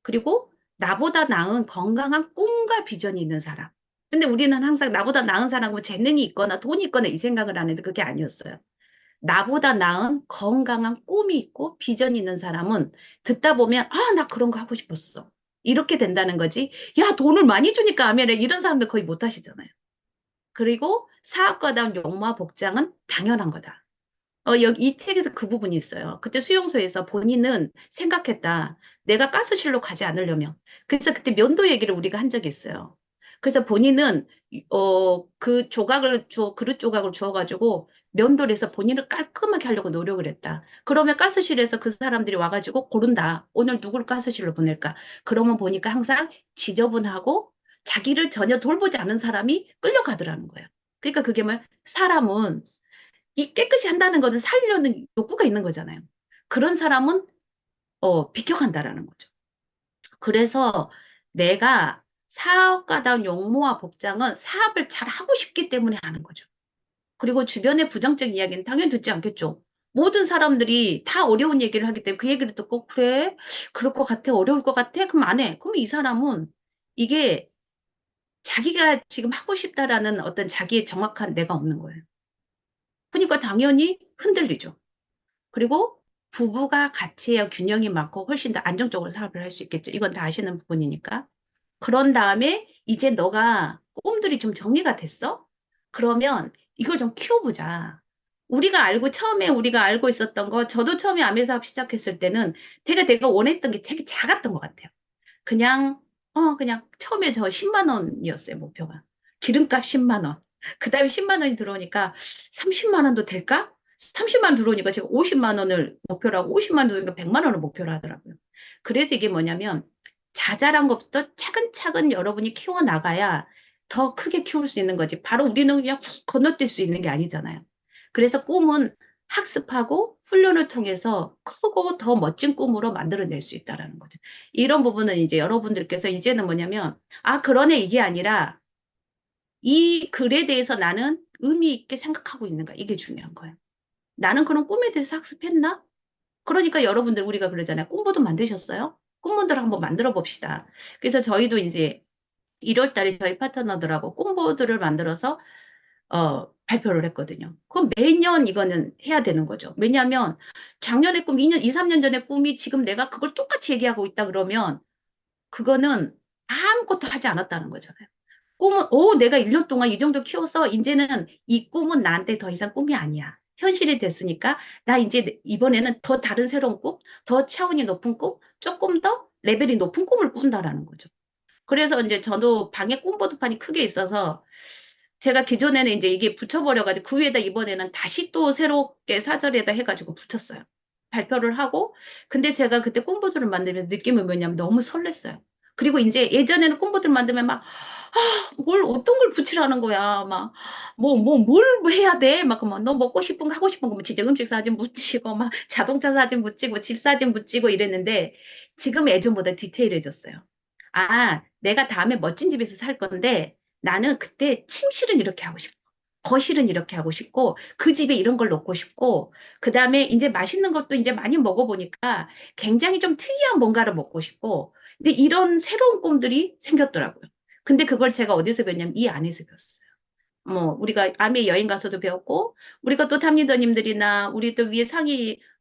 그리고 나보다 나은 건강한 꿈과 비전이 있는 사람. 근데 우리는 항상 나보다 나은 사람은 재능이 있거나 돈이 있거나 이 생각을 하는데 그게 아니었어요. 나보다 나은 건강한 꿈이 있고 비전이 있는 사람은 듣다 보면 나 그런 거 하고 싶었어. 이렇게 된다는 거지. 야, 돈을 많이 주니까 하면 이런 사람들 거의 못 하시잖아요. 그리고 사업가다운 용마 복장은 당연한 거다. 여기 이 책에서 그 부분이 있어요. 그때 수용소에서 본인은 생각했다. 내가 가스실로 가지 않으려면. 그래서 그때 면도 얘기를 우리가 한 적이 있어요. 그래서 본인은, 그 그릇 조각을 주어가지고 면도를 해서 본인을 깔끔하게 하려고 노력을 했다. 그러면 가스실에서 그 사람들이 와가지고 고른다. 오늘 누굴 가스실로 보낼까? 그러면 보니까 항상 지저분하고 자기를 전혀 돌보지 않은 사람이 끌려가더라는 거예요. 그러니까 그게 뭐, 사람은 이 깨끗이 한다는 것은 살려는 욕구가 있는 거잖아요. 그런 사람은 비켜간다라는 거죠. 그래서 내가 사업가다운 용모와 복장은 사업을 잘 하고 싶기 때문에 하는 거죠. 그리고 주변의 부정적인 이야기는 당연히 듣지 않겠죠. 모든 사람들이 다 어려운 얘기를 하기 때문에 그 얘기를 듣고 그래? 그럴 것 같아? 어려울 것 같아? 그럼 안 해. 그럼 이 사람은 이게 자기가 지금 하고 싶다라는 어떤 자기의 정확한 내가 없는 거예요. 그러니까 당연히 흔들리죠. 그리고 부부가 같이 해야 균형이 맞고 훨씬 더 안정적으로 사업을 할 수 있겠죠. 이건 다 아시는 부분이니까. 그런 다음에 이제 너가 꿈들이 좀 정리가 됐어? 그러면 이걸 좀 키워보자. 처음에 우리가 알고 있었던 거, 저도 처음에 아메 사업 시작했을 때는 내가 원했던 게 되게 작았던 것 같아요. 그냥 처음에 저 10만 원이었어요, 목표가. 기름값 10만 원. 그 다음에 10만 원이 들어오니까 30만 원도 될까? 30만 원 들어오니까 제가 50만 원을 목표로 하고 50만 원 들어오니까 100만 원을 목표로 하더라고요. 그래서 이게 뭐냐면 자잘한 것부터 차근차근 여러분이 키워나가야 더 크게 키울 수 있는 거지. 바로 우리는 그냥 훅 건너뛸 수 있는 게 아니잖아요. 그래서 꿈은 학습하고 훈련을 통해서 크고 더 멋진 꿈으로 만들어낼 수 있다라는 거죠. 이런 부분은 이제 여러분들께서 이제는 뭐냐면, 그러네, 이게 아니라, 이 글에 대해서 나는 의미 있게 생각하고 있는가? 이게 중요한 거예요. 나는 그런 꿈에 대해서 학습했나? 그러니까 여러분들 우리가 그러잖아요. 꿈보드 만드셨어요? 꿈보드를 한번 만들어 봅시다. 그래서 저희도 이제 1월 달에 저희 파트너들하고 꿈보드를 만들어서 발표를 했거든요. 그럼 매년 이거는 해야 되는 거죠. 왜냐하면 작년의 꿈, 2년, 2, 3년 전의 꿈이 지금 내가 그걸 똑같이 얘기하고 있다 그러면 그거는 아무것도 하지 않았다는 거잖아요. 내가 1년 동안 이 정도 키워서 이제는 이 꿈은 나한테 더 이상 꿈이 아니야. 현실이 됐으니까 나 이제 이번에는 더 다른 새로운 꿈, 더 차원이 높은 꿈, 조금 더 레벨이 높은 꿈을 꾼다라는 거죠. 그래서 이제 저도 방에 꿈보드판이 크게 있어서 제가 기존에는 이제 이게 붙여버려가지고 그 위에다 이번에는 다시 또 새롭게 사절에다 해가지고 붙였어요. 발표를 하고. 근데 제가 그때 꿈보드를 만들면서 느낌이 뭐냐면 너무 설렜어요. 그리고 이제 예전에는 꿈보드를 만들면 막, 어떤 걸 붙이라는 거야. 막, 뭘 해야 돼? 너 먹고 싶은 거 하고 싶은 거, 뭐 진짜 음식 사진 붙이고, 막 자동차 사진 붙이고, 집 사진 붙이고 이랬는데 지금 예전보다 디테일해졌어요. 내가 다음에 멋진 집에서 살 건데 나는 그때 침실은 이렇게 하고 싶고, 거실은 이렇게 하고 싶고, 그 집에 이런 걸 놓고 싶고, 그 다음에 이제 맛있는 것도 이제 많이 먹어보니까 굉장히 좀 특이한 뭔가를 먹고 싶고, 근데 이런 새로운 꿈들이 생겼더라고요. 근데 그걸 제가 어디서 배웠냐면 이 안에서 배웠어요. 우리가 아메 여행 가서도 배웠고, 우리가 또 탑리더님들이나, 우리 또 위에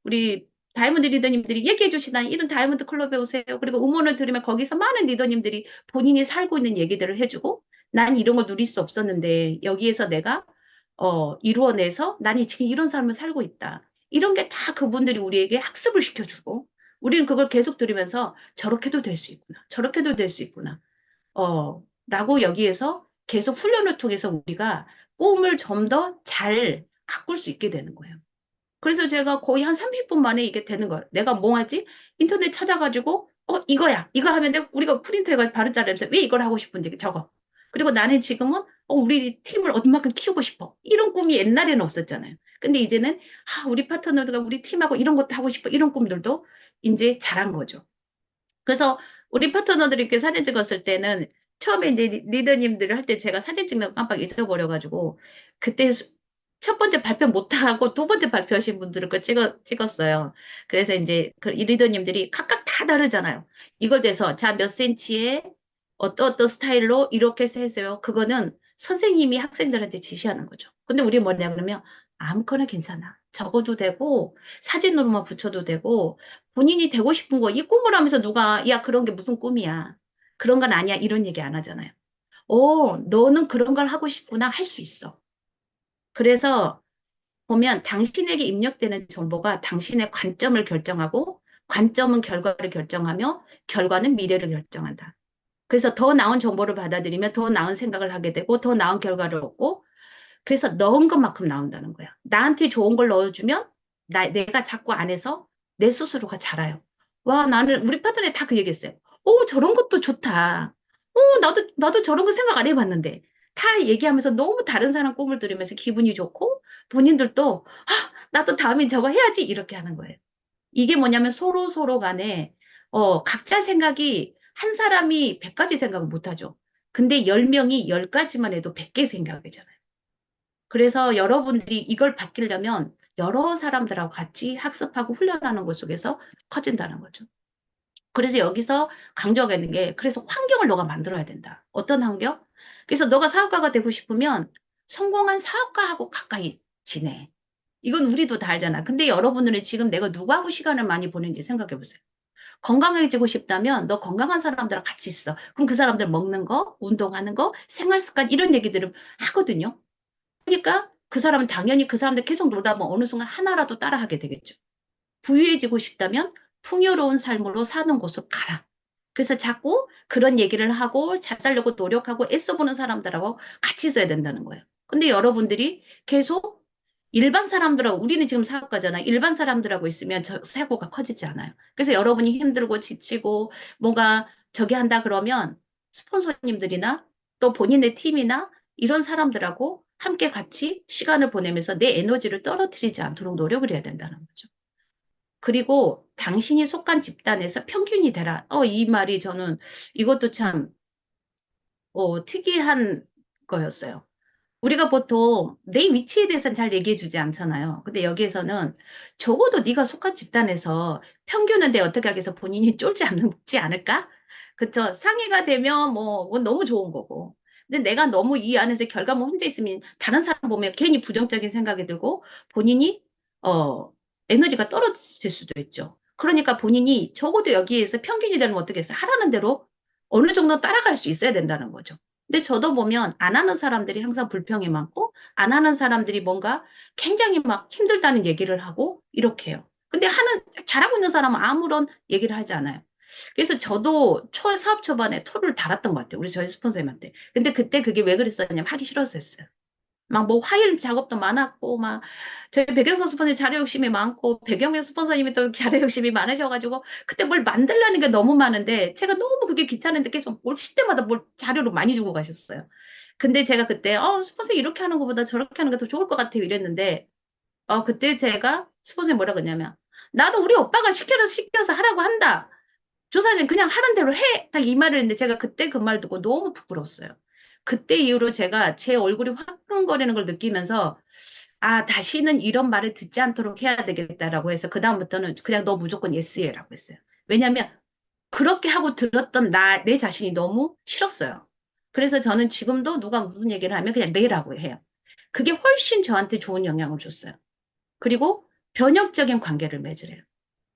우리 다이아몬드 리더님들이 얘기해 주시나, 이런 다이아몬드 클럽에 오세요. 그리고 음원을 들으면 거기서 많은 리더님들이 본인이 살고 있는 얘기들을 해주고, 난 이런 거 누릴 수 없었는데, 여기에서 내가, 이루어내서, 나는 지금 이런 삶을 살고 있다. 이런 게 다 그분들이 우리에게 학습을 시켜주고, 우리는 그걸 계속 들으면서 저렇게도 될 수 있구나. 저렇게도 될 수 있구나. 라고 여기에서 계속 훈련을 통해서 우리가 꿈을 좀 더 잘 가꿀 수 있게 되는 거예요. 그래서 제가 거의 한 30분 만에 이게 되는 거예요. 내가 뭐 하지? 인터넷 찾아가지고, 이거야. 이거 하면 우리가 프린트해가지고 바로 자르면서 왜 이걸 하고 싶은지 적어. 그리고 나는 지금은, 우리 팀을 얼마큼 키우고 싶어. 이런 꿈이 옛날에는 없었잖아요. 근데 이제는, 우리 파트너들과 우리 팀하고 이런 것도 하고 싶어. 이런 꿈들도 이제 잘한 거죠. 그래서 우리 파트너들이 이렇게 사진 찍었을 때는 처음에 이제 리더님들을 할 때 제가 사진 찍는 거 깜빡 잊어버려가지고 그때 첫 번째 발표 못하고 두 번째 발표하신 분들을 걸 찍었어요. 그래서 이제 이 리더님들이 각각 다 다르잖아요. 이걸 돼서 자, 몇 센치에 어떤 스타일로 이렇게 해서 해서요. 그거는 선생님이 학생들한테 지시하는 거죠. 근데 우리 뭐냐 그러면 아무거나 괜찮아. 적어도 되고 사진으로만 붙여도 되고 본인이 되고 싶은 거, 이 꿈을 하면서 누가, 야, 그런 게 무슨 꿈이야. 그런 건 아니야. 이런 얘기 안 하잖아요. 너는 그런 걸 하고 싶구나. 할 수 있어. 그래서 보면 당신에게 입력되는 정보가 당신의 관점을 결정하고 관점은 결과를 결정하며 결과는 미래를 결정한다. 그래서 더 나은 정보를 받아들이면 더 나은 생각을 하게 되고 더 나은 결과를 얻고 그래서 넣은 것만큼 나온다는 거야. 나한테 좋은 걸 넣어주면 내가 자꾸 안에서 내 스스로가 자라요. 와, 나는 우리 파트너에 다 그 얘기했어요. 저런 것도 좋다. 나도 저런 거 생각 안 해봤는데. 다 얘기하면서 너무 다른 사람 꿈을 들으면서 기분이 좋고 본인들도 나도 다음엔 저거 해야지 이렇게 하는 거예요. 이게 뭐냐면 서로 간에 각자 생각이 한 사람이 100가지 생각을 못 하죠. 근데 10명이 10가지만 해도 100개 생각이잖아요. 그래서 여러분들이 이걸 바뀌려면 여러 사람들하고 같이 학습하고 훈련하는 것 속에서 커진다는 거죠. 그래서 여기서 강조하고 있는 게 그래서 환경을 너가 만들어야 된다. 어떤 환경? 그래서 너가 사업가가 되고 싶으면 성공한 사업가하고 가까이 지내. 이건 우리도 다 알잖아. 근데 여러분들은 지금 내가 누구하고 시간을 많이 보내는지 생각해 보세요. 건강해지고 싶다면 너 건강한 사람들하고 같이 있어. 그럼 그 사람들 먹는 거, 운동하는 거, 생활 습관 이런 얘기들을 하거든요. 그러니까 그 사람은 당연히 그 사람들 계속 놀다 보면 어느 순간 하나라도 따라하게 되겠죠. 부유해지고 싶다면 풍요로운 삶으로 사는 곳으로 가라. 그래서 자꾸 그런 얘기를 하고 잘 살려고 노력하고 애써보는 사람들하고 같이 있어야 된다는 거예요. 근데 여러분들이 계속 일반 사람들하고 우리는 지금 사업가잖아. 일반 사람들하고 있으면 저 사고가 커지지 않아요. 그래서 여러분이 힘들고 지치고 뭔가 저기 한다 그러면 스폰서님들이나 또 본인의 팀이나 이런 사람들하고 함께 같이 시간을 보내면서 내 에너지를 떨어뜨리지 않도록 노력을 해야 된다는 거죠. 그리고 당신이 속한 집단에서 평균이 되라. 이 말이 저는 이것도 참 특이한 거였어요. 우리가 보통 내 위치에 대해서는 잘 얘기해 주지 않잖아요. 근데 여기에서는 적어도 네가 속한 집단에서 평균은 내 어떻게 하겠어 본인이 쫄지 않지 않을까? 그쵸? 상의가 되면 뭐 그건 너무 좋은 거고. 근데 내가 너무 이 안에서 결과물 혼자 있으면 다른 사람 보면 괜히 부정적인 생각이 들고 본인이 어 에너지가 떨어질 수도 있죠. 그러니까 본인이 적어도 여기에서 평균이 되면 어떻게 해서 하라는 대로 어느 정도 따라갈 수 있어야 된다는 거죠. 근데 저도 보면 안 하는 사람들이 항상 불평이 많고 안 하는 사람들이 뭔가 굉장히 막 힘들다는 얘기를 하고 이렇게 해요. 근데 잘하고 있는 사람은 아무런 얘기를 하지 않아요. 그래서 저도 사업 초반에 토를 달았던 것 같아요. 우리 저희 스폰서님한테. 근데 그때 그게 왜 그랬었냐면 하기 싫어서 했어요. 막 뭐 화일 작업도 많았고 막 저희 배경선 스폰서님 자료 욕심이 많고 배경민 스폰서님이 또 자료 욕심이 많으셔가지고 그때 뭘 만들라는 게 너무 많은데 제가 너무 그게 귀찮은데 계속 올 시때마다 뭘 자료를 많이 주고 가셨어요. 근데 제가 그때 스폰서 이렇게 하는 것보다 저렇게 하는 게 더 좋을 것 같아요 이랬는데 그때 제가 스폰서님 뭐라 그러냐면 나도 우리 오빠가 시켜서 하라고 한다. 조사님 그냥 하는 대로 해. 딱 이 말을 했는데 제가 그때 그 말 듣고 너무 부끄러웠어요. 그때 이후로 제가 제 얼굴이 화끈거리는 걸 느끼면서 다시는 이런 말을 듣지 않도록 해야 되겠다라고 해서 그다음부터는 그냥 너 무조건 예스 해라고 했어요. 왜냐면 그렇게 하고 들었던 내 자신이 너무 싫었어요. 그래서 저는 지금도 누가 무슨 얘기를 하면 그냥 네라고 해요. 그게 훨씬 저한테 좋은 영향을 줬어요. 그리고 변형적인 관계를 맺으래요.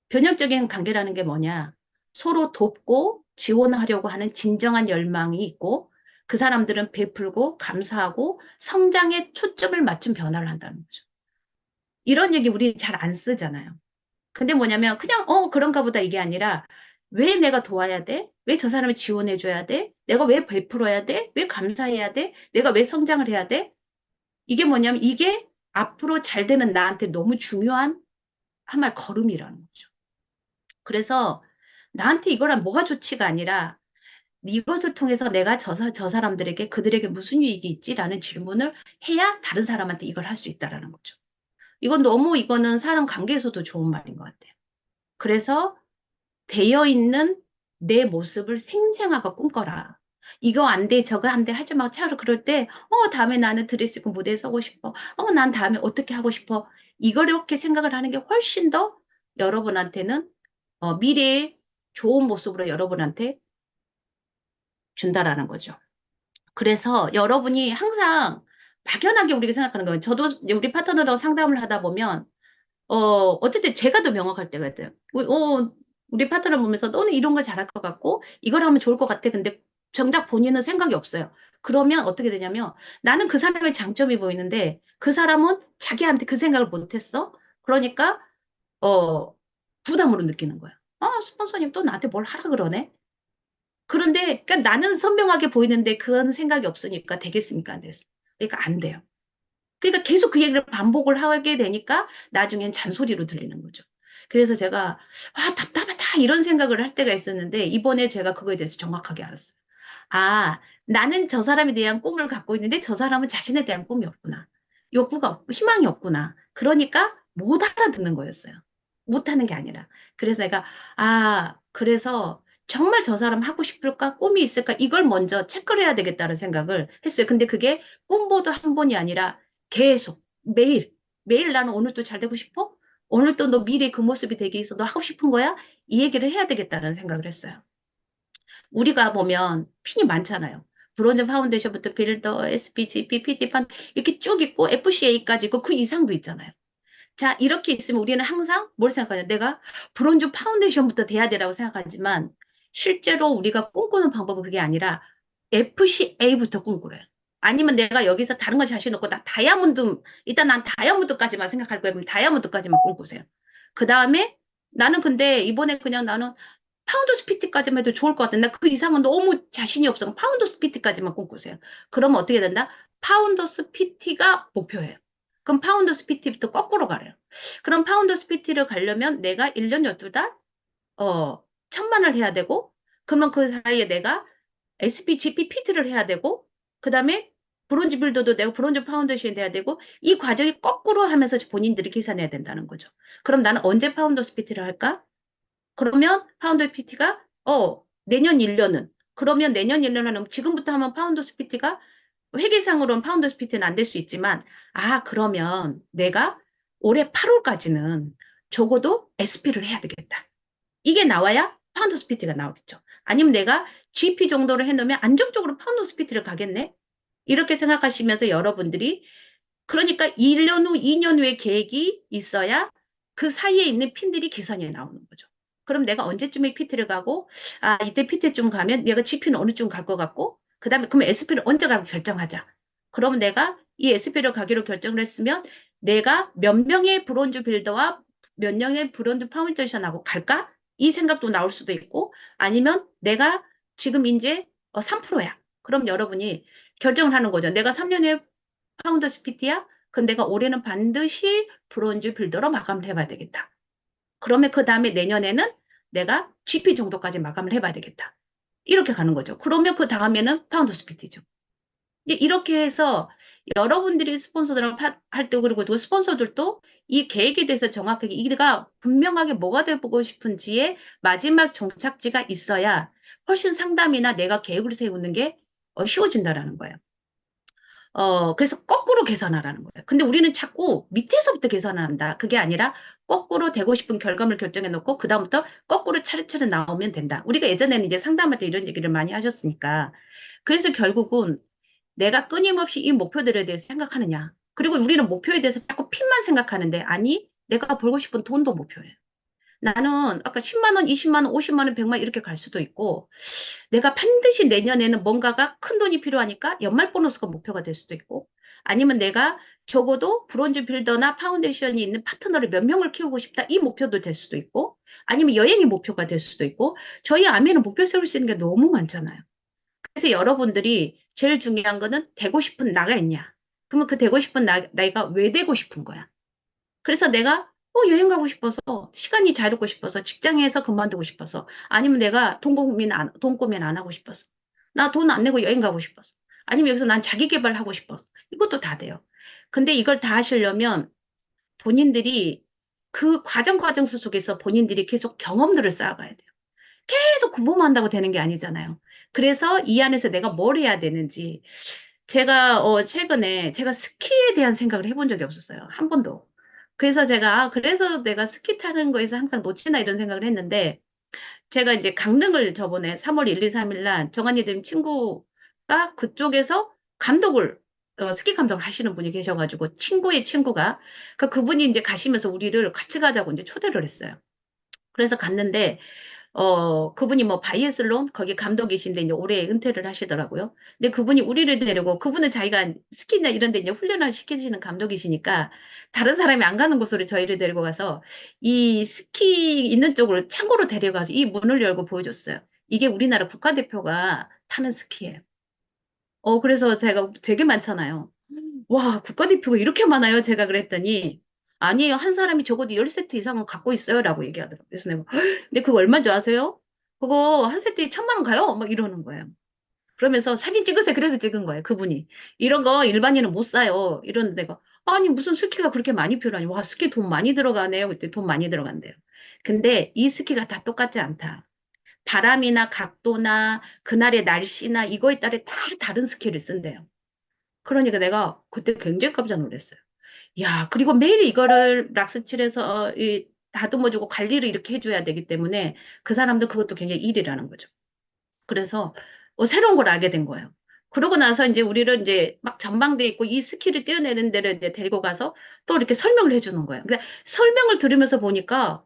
변형적인 관계라는 게 뭐냐? 서로 돕고 지원하려고 하는 진정한 열망이 있고 그 사람들은 베풀고 감사하고 성장에 초점을 맞춘 변화를 한다는 거죠. 이런 얘기 우리 잘 안 쓰잖아요. 근데 뭐냐면 그냥 그런가 보다 이게 아니라 왜 내가 도와야 돼? 왜 저 사람을 지원해줘야 돼? 내가 왜 베풀어야 돼? 왜 감사해야 돼? 내가 왜 성장을 해야 돼? 이게 뭐냐면 이게 앞으로 잘 되는 나한테 너무 중요한 한 말 걸음이라는 거죠. 그래서 나한테 이거랑 뭐가 좋지가 아니라 이것을 통해서 내가 저 사람들에게 그들에게 무슨 유익이 있지라는 질문을 해야 다른 사람한테 이걸 할 수 있다라는 거죠. 이거는 사람 관계에서도 좋은 말인 것 같아요. 그래서 되어 있는 내 모습을 생생하게 꿈꿔라. 이거 안 돼, 저거 안 돼, 하지 마. 차로 그럴 때, 다음에 나는 드레스 입고 무대에 서고 싶어. 난 다음에 어떻게 하고 싶어. 이걸 이렇게 생각을 하는 게 훨씬 더 여러분한테는, 미래의 좋은 모습으로 여러분한테 준다라는 거죠. 그래서 여러분이 항상 막연하게 우리가 생각하는 거예요. 저도 이제 우리 파트너랑 상담을 하다 보면, 어쨌든 제가 더 명확할 때가 있어요. 우리 파트너 보면서 너는 이런 걸 잘할 것 같고, 이걸 하면 좋을 것 같아. 근데 정작 본인은 생각이 없어요. 그러면 어떻게 되냐면, 나는 그 사람의 장점이 보이는데, 그 사람은 자기한테 그 생각을 못 했어. 그러니까, 어, 부담으로 느끼는 거야. 스폰서님 또 나한테 뭘 하라 그러네? 그런데, 그러니까 나는 선명하게 보이는데, 그건 생각이 없으니까 되겠습니까? 안 되겠습니까? 그러니까 안 돼요. 그러니까 계속 그 얘기를 반복을 하게 되니까 나중엔 잔소리로 들리는 거죠. 그래서 제가 답답하다 이런 생각을 할 때가 있었는데 이번에 제가 그거에 대해서 정확하게 알았어요. 아, 나는 저 사람에 대한 꿈을 갖고 있는데 저 사람은 자신에 대한 꿈이 없구나. 욕구가 없고 희망이 없구나. 그러니까 못 알아듣는 거였어요. 못하는 게 아니라. 그래서 내가 그래서 정말 저 사람 하고 싶을까? 꿈이 있을까? 이걸 먼저 체크를 해야 되겠다는 생각을 했어요. 근데 그게 꿈보도 한 번이 아니라 계속 매일 매일 나는 오늘 또 잘 되고 싶어? 오늘 또 너 미래 그 모습이 되게 있어. 너 하고 싶은 거야? 이 얘기를 해야 되겠다는 생각을 했어요. 우리가 보면 핀이 많잖아요. 브론즈 파운데이션부터 빌더, SPG, PPT 판 이렇게 쭉 있고 FCA까지 있고 그 이상도 있잖아요. 자, 이렇게 있으면 우리는 항상 뭘 생각하냐? 내가 브론즈 파운데이션부터 돼야 되라고 생각하지만 실제로 우리가 꿈꾸는 방법은 그게 아니라 FCA부터 꿈꾸래요. 아니면 내가 여기서 다른 거 자신 없고 나 다이아몬드 일단 난 다이아몬드까지만 생각할 거예요. 그럼 다이아몬드까지만 꿈꾸세요. 그 다음에 나는 근데 이번에 그냥 나는 파운드 스피트까지만 해도 좋을 것 같은데 그 이상은 너무 자신이 없어. 파운드 스피트까지만 꿈꾸세요. 그러면 어떻게 된다? 파운드 스피티가 목표예요. 그럼 파운드 스피티부터 거꾸로 가래요. 그럼 파운드 스피티를 가려면 내가 1년 12달, 1,000만을 해야 되고, 그러면 그 사이에 내가 SPGP 피트를 해야 되고, 그 다음에 브론즈 빌더도 내가 브론즈 파운데이션이 돼야 되고, 이 과정이 거꾸로 하면서 본인들이 계산해야 된다는 거죠. 그럼 나는 언제 파운더 스피트를 할까? 그러면 파운더 PT가 내년 1년은 그러면 내년 1년은 지금부터 하면 파운더 PT가 회계상으로는 파운더 PT는 안 될 수 있지만 그러면 내가 올해 8월까지는 적어도 SP를 해야 되겠다. 이게 나와야 파운더 PT가 나오겠죠. 아니면 내가 GP 정도를 해놓으면 안정적으로 파운더 PT를 가겠네. 이렇게 생각하시면서 여러분들이 그러니까 1년 후, 2년 후에 계획이 있어야 그 사이에 있는 핀들이 계산이 나오는 거죠. 그럼 내가 언제쯤에 PT를 가고, 이때 PT쯤 가면 내가 GP는 어느 쯤 갈 것 같고, 그 다음에 그럼 SP를 언제 가고 결정하자. 그러면 내가 이 SP를 가기로 결정을 했으면 내가 몇 명의 브론즈 빌더와 몇 명의 브론즈 파운데이션하고 갈까? 이 생각도 나올 수도 있고, 아니면 내가 지금 이제 3%야. 그럼 여러분이 결정을 하는 거죠. 내가 3년에 파운더스 PT야? 그럼 내가 올해는 반드시 브론즈 빌더로 마감을 해봐야 되겠다. 그러면 그 다음에 내년에는 내가 GP 정도까지 마감을 해봐야 되겠다. 이렇게 가는 거죠. 그러면 그 다음에는 파운더스 PT죠. 이렇게 해서 여러분들이 스폰서들을 할 때, 그리고 그 스폰서들도 이 계획에 대해서 정확하게 이가 분명하게 뭐가 되고 싶은지의 마지막 종착지가 있어야 훨씬 상담이나 내가 계획을 세우는 게 쉬워진다라는 거예요. 그래서 거꾸로 계산하라는 거예요. 근데 우리는 자꾸 밑에서부터 계산한다. 그게 아니라 거꾸로 되고 싶은 결과물 결정해 놓고 그다음부터 거꾸로 차례차례 나오면 된다. 우리가 예전에는 이제 상담할 때 이런 얘기를 많이 하셨으니까. 그래서 결국은 내가 끊임없이 이 목표들에 대해서 생각하느냐. 그리고 우리는 목표에 대해서 자꾸 핀만 생각하는데 아니, 내가 벌고 싶은 돈도 목표예요. 나는 아까 10만 원, 20만 원, 50만 원, 100만 원 이렇게 갈 수도 있고 내가 반드시 내년에는 뭔가가 큰 돈이 필요하니까 연말 보너스가 목표가 될 수도 있고 아니면 내가 적어도 브론즈 빌더나 파운데이션이 있는 파트너를 몇 명을 키우고 싶다 이 목표도 될 수도 있고 아니면 여행이 목표가 될 수도 있고 저희 아미는 목표 세울 수 있는 게 너무 많잖아요. 그래서 여러분들이 제일 중요한 거는 되고 싶은 나가 있냐. 그러면 그 되고 싶은 나이가 왜 되고 싶은 거야. 그래서 내가 여행 가고 싶어서 시간이 자유롭고 싶어서 직장에서 그만두고 싶어서 아니면 내가 돈 고민 안 하고 싶어서 나 돈 안 내고 여행 가고 싶어서 아니면 여기서 난 자기 개발하고 싶어서 이것도 다 돼요. 근데 이걸 다 하시려면 본인들이 그 과정 속에서 본인들이 계속 경험들을 쌓아가야 돼요. 계속 공부만 한다고 되는 게 아니잖아요. 그래서 이 안에서 내가 뭘 해야 되는지. 제가, 최근에 제가 스키에 대한 생각을 해본 적이 없었어요. 한 번도. 그래서 제가, 그래서 내가 스키 타는 거에서 항상 놓치나 이런 생각을 했는데, 제가 이제 강릉을 저번에 3월 1, 2, 3일 날 정한이 된 친구가 그쪽에서 감독을, 스키 감독을 하시는 분이 계셔가지고, 친구의 친구가, 그분이 이제 가시면서 우리를 같이 가자고 이제 초대를 했어요. 그래서 갔는데, 그분이 뭐 바이애슬론 거기 감독이신데 이제 올해 은퇴를 하시더라고요. 근데 그분이 우리를 데리고 그분은 자기가 스키나 이런 데 이제 훈련을 시키시는 감독이시니까 다른 사람이 안 가는 곳으로 저희를 데리고 가서 이 스키 있는 쪽으로 창고로 데려가서 이 문을 열고 보여줬어요. 이게 우리나라 국가대표가 타는 스키예요. 그래서 제가 되게 많잖아요. 와, 국가대표가 이렇게 많아요? 제가 그랬더니, 아니에요. 한 사람이 적어도 10세트 이상은 갖고 있어요. 라고 얘기하더라고요. 그래서 내가, "헉, 근데 그거 얼마인 줄 아세요? 그거 한 세트에 1,000만 원 가요? 막 이러는 거예요. 그러면서 사진 찍으세요. 그래서 찍은 거예요. 그분이. 이런 거 일반인은 못 사요. 이러는데 내가, 아니, 무슨 스키가 그렇게 많이 필요하니? 와, 스키 돈 많이 들어가네요. 그때 돈 많이 들어간대요. 근데 이 스키가 다 똑같지 않다. 바람이나 각도나 그날의 날씨나 이거에 따라 다 다른 스키를 쓴대요. 그러니까 내가 그때 굉장히 깜짝 놀랐어요. 야, 그리고 매일 이거를 락스칠해서 다듬어주고 관리를 이렇게 해줘야 되기 때문에 그 사람도 그것도 굉장히 일이라는 거죠. 그래서 새로운 걸 알게 된 거예요. 그러고 나서 이제 우리를 이제 막 전망대 있고 이 스키를 뛰어내는 데를 이제 데리고 가서 또 이렇게 설명을 해주는 거예요. 근데 설명을 들으면서 보니까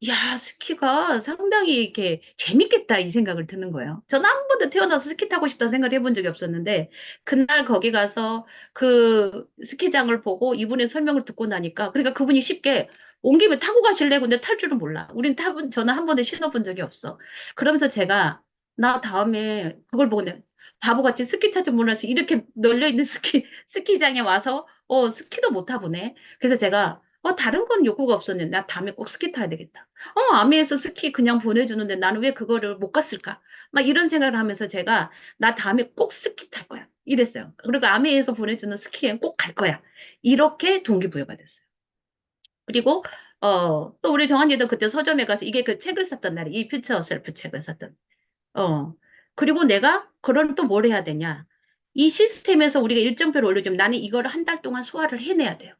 야, 스키가 상당히 이렇게 재밌겠다 이 생각을 드는 거예요. 전 한 번도 태어나서 스키 타고 싶다 생각을 해본 적이 없었는데 그날 거기 가서 그 스키장을 보고 이분의 설명을 듣고 나니까 그러니까 그분이 쉽게 온 김에 타고 가실래? 근데 탈 줄은 몰라. 저는 한 번도 신어본 적이 없어. 그러면서 제가 나 다음에 그걸 보고 내가 바보같이 스키 타지 몰라서 이렇게 널려있는 스키장에 와서 스키도 못 타보네. 그래서 제가 다른 건 욕구가 없었는데, 나 다음에 꼭 스키 타야 되겠다. 아미에서 스키 그냥 보내주는데 나는 왜 그거를 못 갔을까? 막 이런 생각을 하면서 제가, 나 다음에 꼭 스키 탈 거야. 이랬어요. 그리고 아미에서 보내주는 스키엔 꼭 갈 거야. 이렇게 동기부여가 됐어요. 그리고, 또 우리 정한이도 그때 서점에 가서 이게 그 책을 샀던 날이, 이 퓨처 셀프 책을 샀던. 어. 그리고 내가, 그걸 또 뭘 해야 되냐. 이 시스템에서 우리가 일정표를 올려주면 나는 이거를 한 달 동안 소화를 해내야 돼요.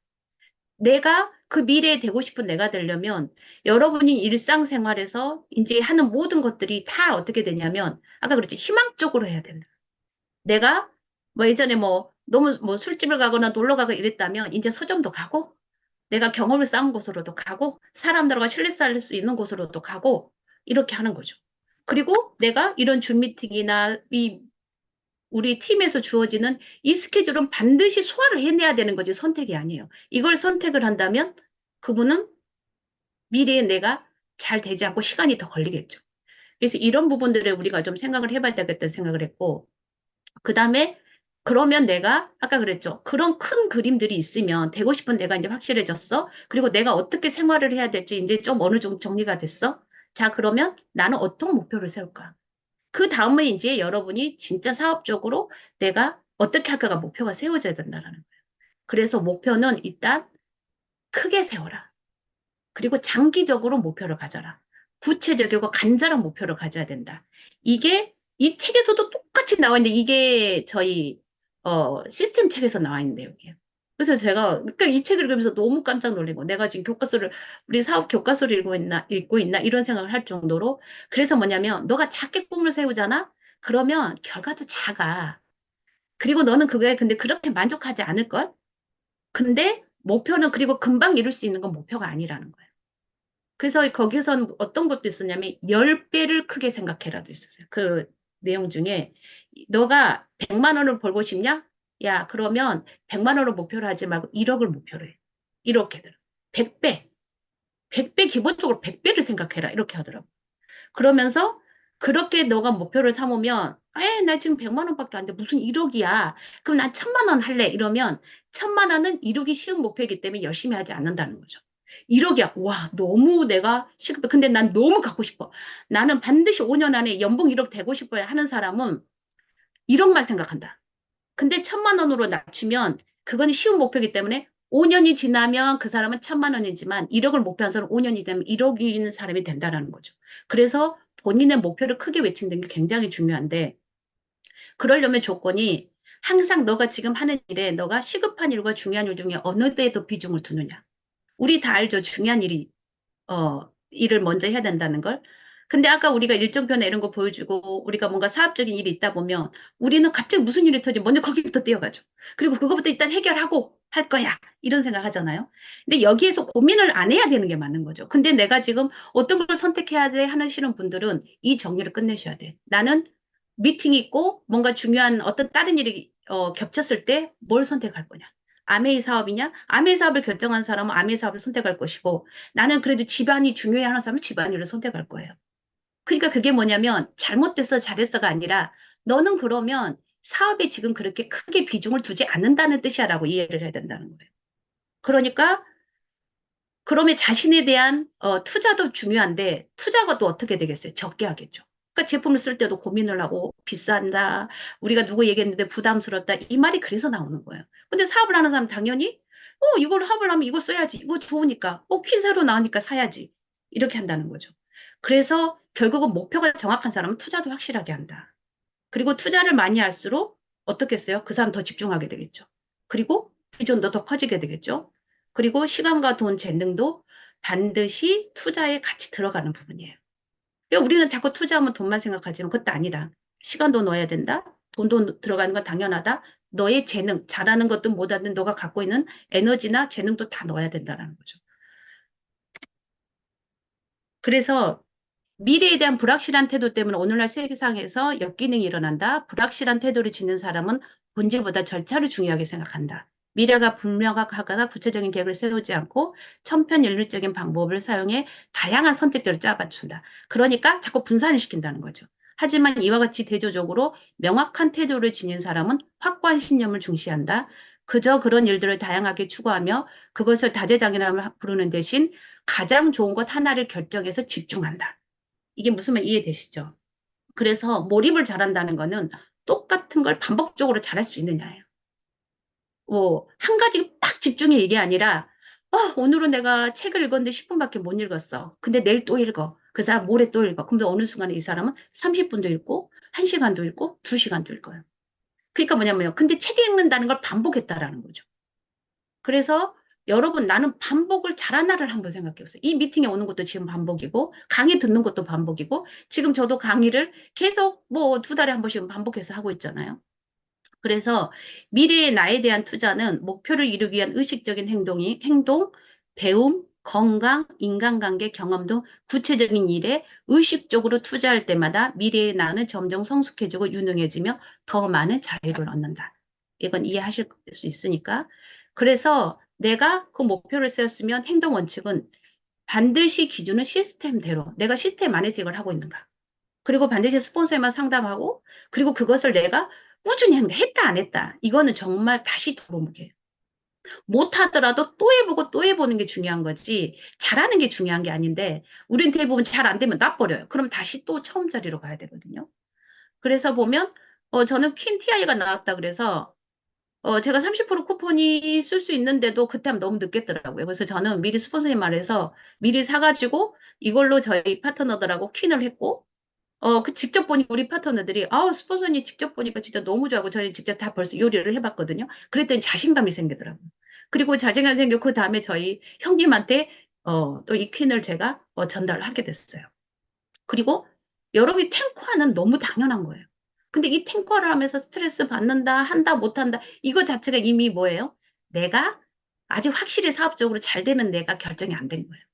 내가 그 미래에 되고 싶은 내가 되려면 여러분이 일상생활에서 이제 하는 모든 것들이 다 어떻게 되냐면 아까 그랬지 희망적으로 해야 된다. 내가 뭐 예전에 뭐 너무 뭐 술집을 가거나 놀러 가고 이랬다면 이제 서점도 가고 내가 경험을 쌓은 곳으로도 가고 사람들과 신뢰 쌓을 수 있는 곳으로도 가고 이렇게 하는 거죠. 그리고 내가 이런 줌 미팅이나 이 우리 팀에서 주어지는 이 스케줄은 반드시 소화를 해내야 되는 거지 선택이 아니에요. 이걸 선택을 한다면 그분은 미래에 내가 잘 되지 않고 시간이 더 걸리겠죠. 그래서 이런 부분들을 우리가 좀 생각을 해봐야 되겠다는 생각을 했고, 그 다음에 그러면 내가 아까 그랬죠. 그런 큰 그림들이 있으면 되고 싶은 내가 이제 확실해졌어. 그리고 내가 어떻게 생활을 해야 될지 이제 좀 어느 정도 정리가 됐어. 자, 그러면 나는 어떤 목표를 세울까? 그 다음에 이제 여러분이 진짜 사업적으로 내가 어떻게 할까가 목표가 세워져야 된다는 거예요. 그래서 목표는 일단 크게 세워라. 그리고 장기적으로 목표를 가져라. 구체적이고 간절한 목표를 가져야 된다. 이게 이 책에서도 똑같이 나와 있는데 이게 저희 시스템 책에서 나와 있는 내용이에요. 그래서 제가 그러니까 이 책을 읽으면서 너무 깜짝 놀란 거. 내가 지금 교과서를 우리 사업 교과서를 읽고 있나 이런 생각을 할 정도로 그래서 뭐냐면 너가 작게 꿈을 세우잖아. 그러면 결과도 작아. 그리고 너는 그거에 근데 그렇게 만족하지 않을 걸? 근데 목표는 그리고 금방 이룰 수 있는 건 목표가 아니라는 거예요. 그래서 거기선 어떤 것도 있었냐면 10배를 크게 생각해라도 있었어요. 그 내용 중에 너가 100만 원을 벌고 싶냐? 야, 그러면 100만 원을 목표로 하지 말고 1억을 목표로 해. 이렇게 들어. 100배. 100배 기본적으로 100배를 생각해라. 이렇게 하더라고. 그러면서 그렇게 너가 목표를 삼으면 나 지금 100만 원밖에 안 돼. 무슨 1억이야. 그럼 난 1000만 원 할래. 이러면 1000만 원은 이루기 쉬운 목표이기 때문에 열심히 하지 않는다는 거죠. 1억이야. 와, 너무 내가 시급해. 근데 난 너무 갖고 싶어. 나는 반드시 5년 안에 연봉 1억 되고 싶어야 하는 사람은 1억만 생각한다. 근데 1000만 원으로 낮추면 그건 쉬운 목표이기 때문에 5년이 지나면 그 사람은 1000만 원이지만 1억을 목표한 사람은 5년이 되면 1억인 사람이 된다라는 거죠. 그래서 본인의 목표를 크게 외친다는 게 굉장히 중요한데, 그러려면 조건이 항상 너가 지금 하는 일에 너가 시급한 일과 중요한 일 중에 어느 데에 더 비중을 두느냐. 우리 다 알죠. 중요한 일을 먼저 해야 된다는 걸. 근데 아까 우리가 일정표나 이런 거 보여주고 우리가 뭔가 사업적인 일이 있다 보면 우리는 갑자기 무슨 일이 터지면 먼저 거기부터 뛰어가죠. 그리고 그거부터 일단 해결하고 할 거야. 이런 생각 하잖아요. 근데 여기에서 고민을 안 해야 되는 게 맞는 거죠. 근데 내가 지금 어떤 걸 선택해야 돼 하시는 분들은 이 정리를 끝내셔야 돼. 나는 미팅이 있고 뭔가 중요한 어떤 다른 일이 겹쳤을 때 뭘 선택할 거냐. 아메이 사업이냐? 아메이 사업을 결정한 사람은 아메이 사업을 선택할 것이고 나는 그래도 집안이 중요해 하는 사람은 집안일을 선택할 거예요. 그러니까 그게 뭐냐면 잘못됐어 잘했어가 아니라 너는 그러면 사업에 지금 그렇게 크게 비중을 두지 않는다는 뜻이야라고 이해를 해야 된다는 거예요. 그러니까 그러면 자신에 대한 투자도 중요한데 투자가 또 어떻게 되겠어요? 적게 하겠죠. 그러니까 제품을 쓸 때도 고민을 하고 비싼다. 우리가 누구 얘기했는데 부담스럽다. 이 말이 그래서 나오는 거예요. 근데 사업을 하는 사람은 당연히 이걸 사업을 하면 이거 써야지. 이거 좋으니까. 퀸 새로 나오니까 사야지. 이렇게 한다는 거죠. 그래서 결국은 목표가 정확한 사람은 투자도 확실하게 한다. 그리고 투자를 많이 할수록 어떻게 했어요? 그 사람 더 집중하게 되겠죠. 그리고 비전도 더 커지게 되겠죠. 그리고 시간과 돈, 재능도 반드시 투자에 같이 들어가는 부분이에요. 그러니까 우리는 자꾸 투자하면 돈만 생각하지만 그것도 아니다. 시간도 넣어야 된다. 돈도 들어가는 건 당연하다. 너의 재능, 잘하는 것도 못하는 너가 갖고 있는 에너지나 재능도 다 넣어야 된다는 거죠. 그래서 미래에 대한 불확실한 태도 때문에 오늘날 세상에서 역기능이 일어난다. 불확실한 태도를 지닌 사람은 본질보다 절차를 중요하게 생각한다. 미래가 불명확하거나 구체적인 계획을 세우지 않고 천편일률적인 방법을 사용해 다양한 선택들을 짜맞춘다. 그러니까 자꾸 분산을 시킨다는 거죠. 하지만 이와 같이 대조적으로 명확한 태도를 지닌 사람은 확고한 신념을 중시한다. 그저 그런 일들을 다양하게 추구하며 그것을 다재다능함을 부르는 대신 가장 좋은 것 하나를 결정해서 집중한다. 이게 무슨 말 이해되시죠? 그래서 몰입을 잘한다는 거는 똑같은 걸 반복적으로 잘할 수 있느냐예요. 한 가지 딱 집중해 이게 아니라, 오늘은 내가 책을 읽었는데 10분밖에 못 읽었어. 근데 내일 또 읽어. 그 사람 모레 또 읽어. 근데 어느 순간에 이 사람은 30분도 읽고, 1시간도 읽고, 2시간도 읽어요. 그러니까 뭐냐면요. 근데 책 읽는다는 걸 반복했다라는 거죠. 그래서 여러분 나는 반복을 잘하나를 한번 생각해 보세요. 이 미팅에 오는 것도 지금 반복이고 강의 듣는 것도 반복이고 지금 저도 강의를 계속 뭐 2달에 한 번씩은 반복해서 하고 있잖아요. 그래서 미래의 나에 대한 투자는 목표를 이루기 위한 의식적인 행동, 배움, 건강, 인간관계, 경험 등 구체적인 일에 의식적으로 투자할 때마다 미래의 나는 점점 성숙해지고 유능해지며 더 많은 자유를 얻는다. 이건 이해하실 수 있으니까. 그래서 내가 그 목표를 세웠으면 행동 원칙은 반드시 기준은 시스템대로 내가 시스템 안에서 이걸 하고 있는가. 그리고 반드시 스폰서에만 상담하고 그리고 그것을 내가 꾸준히 하는 게 했다 안 했다. 이거는 정말 다시 돌아보게. 못하더라도 또 해보고 또 해보는 게 중요한 거지. 잘하는 게 중요한 게 아닌데 우린 대부분 잘 안 되면 놔버려요. 그럼 다시 또 처음 자리로 가야 되거든요. 그래서 보면 저는 퀸 TI가 나왔다 그래서 제가 30% 쿠폰이 쓸 수 있는데도 그때 하면 너무 늦겠더라고요. 그래서 저는 미리 스폰서님 말해서 미리 사가지고 이걸로 저희 파트너들하고 퀸을 했고 직접 보니 우리 파트너들이, 스폰서님 직접 보니까 진짜 너무 좋아하고, 저희 직접 다 벌써 요리를 해봤거든요. 그랬더니 자신감이 생기더라고요. 그리고 자신감이 생기고, 그 다음에 저희 형님한테, 또 이 퀸을 제가 전달을 하게 됐어요. 그리고 여러분이 탱커하는 너무 당연한 거예요. 근데 이 탱커를 하면서 스트레스 받는다, 한다, 못한다, 이거 자체가 이미 뭐예요? 내가 아직 확실히 사업적으로 잘 되는 내가 결정이 안 된 거예요.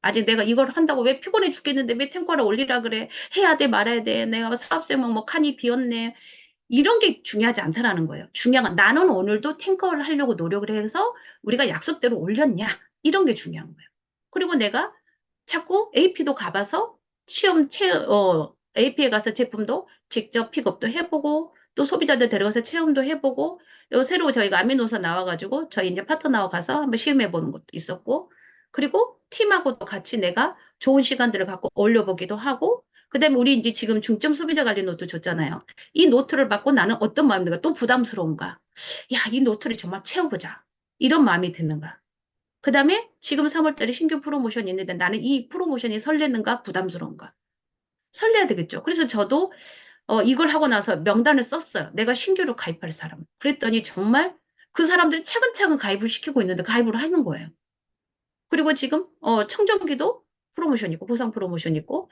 아직 내가 이걸 한다고 왜 피곤해 죽겠는데 왜 탱커를 올리라 그래? 해야 돼, 말아야 돼. 내가 사업생활 뭐 칸이 비었네. 이런 게 중요하지 않다라는 거예요. 중요한 건 나는 오늘도 탱커를 하려고 노력을 해서 우리가 약속대로 올렸냐. 이런 게 중요한 거예요. 그리고 내가 자꾸 AP도 가봐서 AP에 가서 제품도 직접 픽업도 해보고 또 소비자들 데려가서 체험도 해보고 요 새로 저희가 아미노사 나와가지고 저희 이제 파트너하고 가서 한번 시험해보는 것도 있었고 그리고 팀하고도 같이 내가 좋은 시간들을 갖고 올려보기도 하고 그다음에 우리 이제 지금 중점 소비자 관리 노트 줬잖아요. 이 노트를 받고 나는 어떤 마음이 드는가? 또 부담스러운가? 야, 이 노트를 정말 채워보자. 이런 마음이 드는가? 그다음에 지금 3월달에 신규 프로모션이 있는데 나는 이 프로모션이 설레는가 부담스러운가? 설레야 되겠죠. 그래서 저도 이걸 하고 나서 명단을 썼어요. 내가 신규로 가입할 사람. 그랬더니 정말 그 사람들이 차근차근 가입을 시키고 있는데 가입을 하는 거예요. 그리고 지금 청정기도 프로모션 있고 보상 프로모션 있고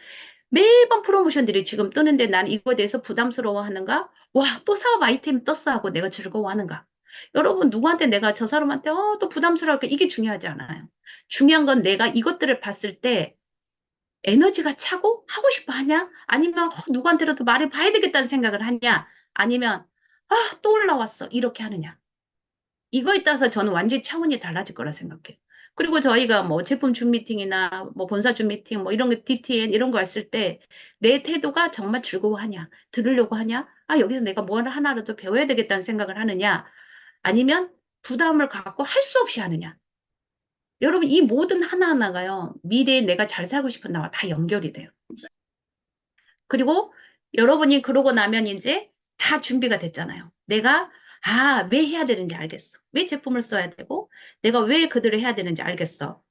매번 프로모션들이 지금 뜨는데 난 이거에 대해서 부담스러워하는가? 와, 또 사업 아이템 떴어 하고 내가 즐거워하는가? 여러분 누구한테 내가 저 사람한테 또 부담스러울까? 이게 중요하지 않아요. 중요한 건 내가 이것들을 봤을 때 에너지가 차고 하고 싶어 하냐? 아니면 누구한테라도 말해 봐야 되겠다는 생각을 하냐? 아니면 또 올라왔어. 이렇게 하느냐? 이거에 따라서 저는 완전히 차원이 달라질 거라 생각해요. 그리고 저희가 뭐 제품 준 미팅이나 뭐 본사 준 미팅 뭐 이런 거 DTN 이런 거 했을 때 내 태도가 정말 즐거워하냐? 들으려고 하냐? 여기서 내가 뭘 하나라도 배워야 되겠다는 생각을 하느냐? 아니면 부담을 갖고 할 수 없이 하느냐? 여러분 이 모든 하나하나가요. 미래에 내가 잘 살고 싶은 나와 다 연결이 돼요. 그리고 여러분이 그러고 나면 이제 다 준비가 됐잖아요. 내가, 왜 해야 되는지 알겠어. 왜 제품을 써야 되고, 내가 왜 그들을 해야 되는지 알겠어.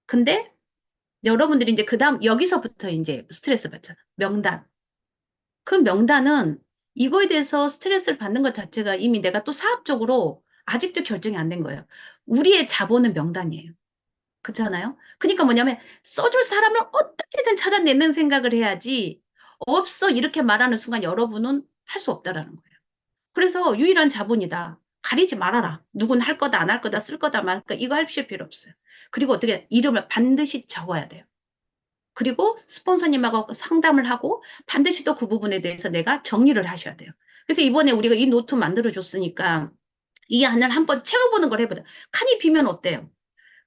근데 여러분들이 이제 그 다음, 여기서부터 이제 스트레스 받잖아. 명단. 그 명단은 이거에 대해서 스트레스를 받는 것 자체가 이미 내가 또 사업적으로 아직도 결정이 안 된 거예요. 우리의 자본은 명단이에요. 그렇잖아요? 그러니까 뭐냐면 써줄 사람을 어떻게든 찾아내는 생각을 해야지 없어 이렇게 말하는 순간 여러분은 할 수 없다라는 거예요. 그래서 유일한 자본이다. 가리지 말아라. 누군 할 거다, 안 할 거다, 쓸 거다, 말 거다. 이거 할 필요 없어요. 그리고 어떻게 이름을 반드시 적어야 돼요. 그리고 스폰서님하고 상담을 하고 반드시 또 그 부분에 대해서 내가 정리를 하셔야 돼요. 그래서 이번에 우리가 이 노트 만들어 줬으니까 이 안을 한번 채워보는 걸 해보자. 칸이 비면 어때요?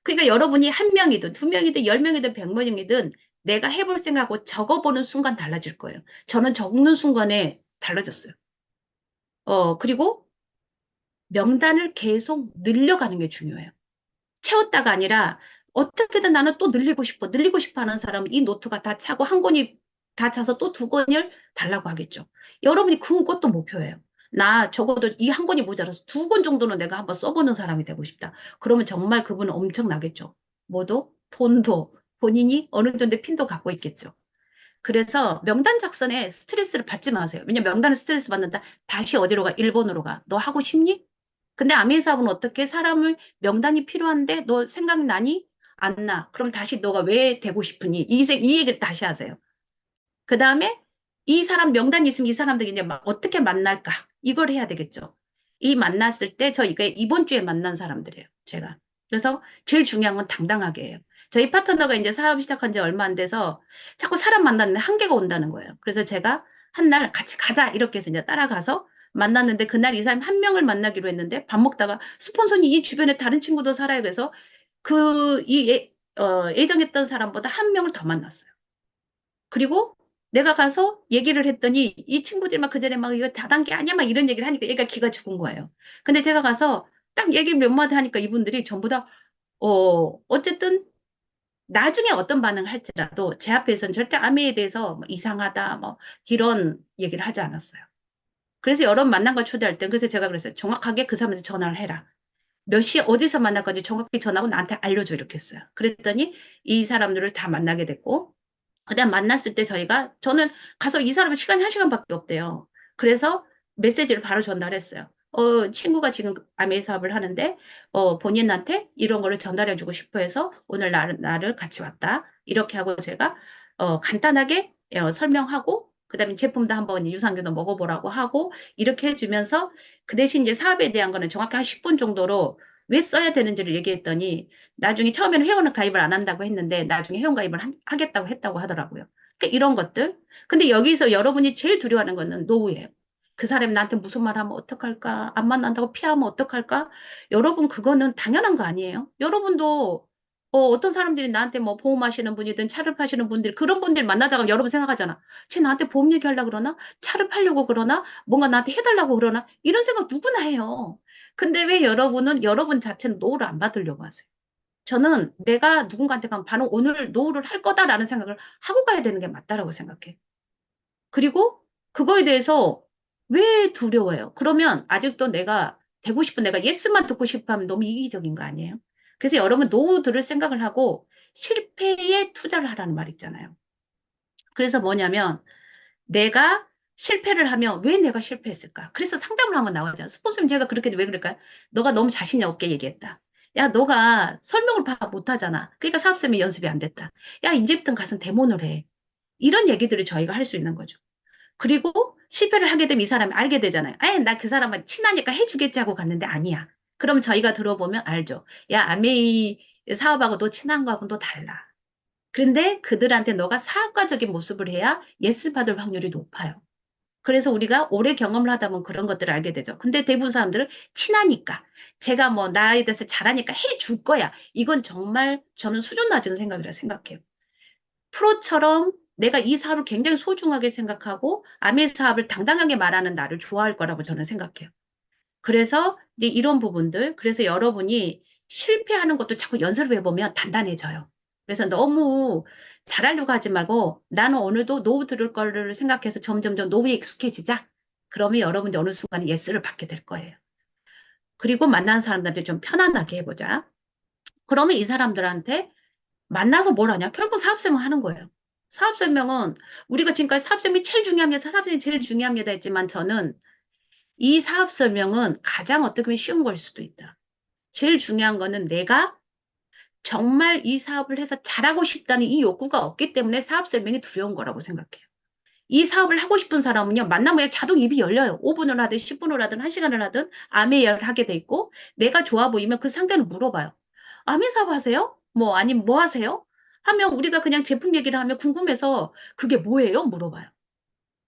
그러니까 여러분이 한 명이든 두 명이든 열 명이든 백 명이든 내가 해볼 생각하고 적어보는 순간 달라질 거예요. 저는 적는 순간에 달라졌어요. 그리고 명단을 계속 늘려가는 게 중요해요. 채웠다가 아니라 어떻게든 나는 또 늘리고 싶어 하는 사람은 이 노트가 다 차고 한 권이 다 차서 또 두 권을 달라고 하겠죠. 여러분이 그것도 목표예요. 나 적어도 이 한 권이 모자라서 두 권 정도는 내가 한번 써보는 사람이 되고 싶다. 그러면 정말 그분은 엄청나겠죠. 뭐도? 돈도 본인이 어느 정도 핀도 갖고 있겠죠. 그래서 명단 작성에 스트레스를 받지 마세요. 왜냐면 명단에 스트레스 받는다. 다시 어디로 가? 일본으로 가. 너 하고 싶니? 근데 아메 사업은 어떻게 사람을 명단이 필요한데 너 생각나니? 안 나. 그럼 다시 너가 왜 되고 싶으니? 이 얘기를 다시 하세요. 그 다음에 이 사람 명단이 있으면 이 사람들이 이제 어떻게 만날까? 이걸 해야 되겠죠. 이 만났을 때 저 이게 이번 주에 만난 사람들이에요. 제가. 그래서 제일 중요한 건 당당하게 해요. 저희 파트너가 이제 사업 시작한 지 얼마 안 돼서 자꾸 사람 만났는데 한계가 온다는 거예요. 그래서 제가 한 날 같이 가자 이렇게 해서 이제 따라가서 만났는데 그날 이 사람 한 명을 만나기로 했는데 밥 먹다가 스폰서님 이 주변에 다른 친구도 살아요. 그래서 예정했던 사람보다 한 명을 더 만났어요. 그리고 내가 가서 얘기를 했더니 이 친구들만 그전에 막 이거 다단계 아니야? 막 이런 얘기를 하니까 얘가 기가 죽은 거예요. 근데 제가 가서 딱 얘기 몇 마디 하니까 이분들이 전부 다, 어쨌든 나중에 어떤 반응을 할지라도 제 앞에서는 절대 아메에 대해서 뭐 이상하다, 뭐 이런 얘기를 하지 않았어요. 그래서 여러 번 만난 걸 초대할 때, 그래서 제가 그랬어요. 정확하게 그 사람한테 전화를 해라. 몇 시에 어디서 만날 건지 정확히 전화하고 나한테 알려줘 이렇게 했어요. 그랬더니 이 사람들을 다 만나게 됐고, 그다음 만났을 때 저는 가서 이 사람은 시간이 한 시간밖에 없대요. 그래서 메시지를 바로 전달했어요. 친구가 지금 아메 사업을 하는데, 본인한테 이런 거를 전달해주고 싶어 해서 오늘 나를 같이 왔다. 이렇게 하고 제가, 간단하게 설명하고, 그다음에 제품도 한번 유산균도 먹어보라고 하고, 이렇게 해주면서 그 대신 이제 사업에 대한 거는 정확히 한 10분 정도로 왜 써야 되는지를 얘기했더니, 나중에 처음에는 회원을 가입을 안 한다고 했는데 나중에 회원 가입을 하겠다고 했다고 하더라고요. 그러니까 이런 것들. 근데 여기서 여러분이 제일 두려워하는 거는 노후예요. 그 사람이 나한테 무슨 말 하면 어떡할까? 안 만난다고 피하면 어떡할까? 여러분 그거는 당연한 거 아니에요? 여러분도 어떤 사람들이 나한테 뭐 보험하시는 분이든 차를 파시는 분들 그런 분들 만나자고 하면 여러분 생각하잖아. 쟤 나한테 보험 얘기하려고 그러나? 차를 팔려고 그러나? 뭔가 나한테 해달라고 그러나? 이런 생각 누구나 해요. 근데 왜 여러분은 여러분 자체는 노후를 안 받으려고 하세요? 저는 내가 누군가한테 가면 바로 오늘 노후를 할 거다라는 생각을 하고 가야 되는 게 맞다라고 생각해. 그리고 그거에 대해서 왜 두려워해요? 그러면 아직도 내가 되고 싶은 내가 예스만 듣고 싶어 하면 너무 이기적인 거 아니에요? 그래서 여러분 노후 들을 생각을 하고 실패에 투자를 하라는 말 있잖아요. 그래서 뭐냐면 내가 실패를 하면 왜 내가 실패했을까? 그래서 상담을 한번 나오잖아. 스폰서님 제가 그렇게 왜 그럴까요? 너가 너무 자신이 없게 얘기했다. 야, 너가 설명을 못하잖아. 그러니까 사업설명 연습이 안 됐다. 야, 이제부터 가서 데모를 해. 이런 얘기들을 저희가 할 수 있는 거죠. 그리고 실패를 하게 되면 이 사람이 알게 되잖아요. 에, 나 그 사람은 친하니까 해주겠지 하고 갔는데 아니야. 그럼 저희가 들어보면 알죠. 야, 아메이 사업하고 너 친한 거하고 또 달라. 그런데 그들한테 너가 사업가적인 모습을 해야 예스 받을 확률이 높아요. 그래서 우리가 오래 경험을 하다 보면 그런 것들을 알게 되죠. 근데 대부분 사람들은 친하니까, 제가 뭐 나에 대해서 잘하니까 해줄 거야. 이건 정말 저는 수준 낮은 생각이라 생각해요. 프로처럼 내가 이 사업을 굉장히 소중하게 생각하고 아메 사업을 당당하게 말하는 나를 좋아할 거라고 저는 생각해요. 그래서 이제 이런 부분들, 그래서 여러분이 실패하는 것도 자꾸 연습을 해보면 단단해져요. 그래서 너무 잘하려고 하지 말고 나는 오늘도 노후 들을 거를 생각해서 점점점 노후에 익숙해지자. 그러면 여러분들 어느 순간에 예스를 받게 될 거예요. 그리고 만나는 사람들한테 좀 편안하게 해보자. 그러면 이 사람들한테 만나서 뭘 하냐? 결국 사업 설명 하는 거예요. 사업 설명은 우리가 지금까지 사업 설명이 제일 중요합니다. 사업 설명이 제일 중요합니다 했지만 저는 이 사업 설명은 가장 어떻게 보면 쉬운 걸 수도 있다. 제일 중요한 거는 내가 정말 이 사업을 해서 잘하고 싶다는 이 욕구가 없기 때문에 사업 설명이 두려운 거라고 생각해요. 이 사업을 하고 싶은 사람은요, 만나면 자동 입이 열려요. 5분을 하든 10분을 하든 1시간을 하든 아메이를 하게 돼 있고, 내가 좋아 보이면 그 상대는 물어봐요. 아메 사업 하세요? 뭐, 아니면 뭐 하세요? 하면 우리가 그냥 제품 얘기를 하면 궁금해서 그게 뭐예요? 물어봐요.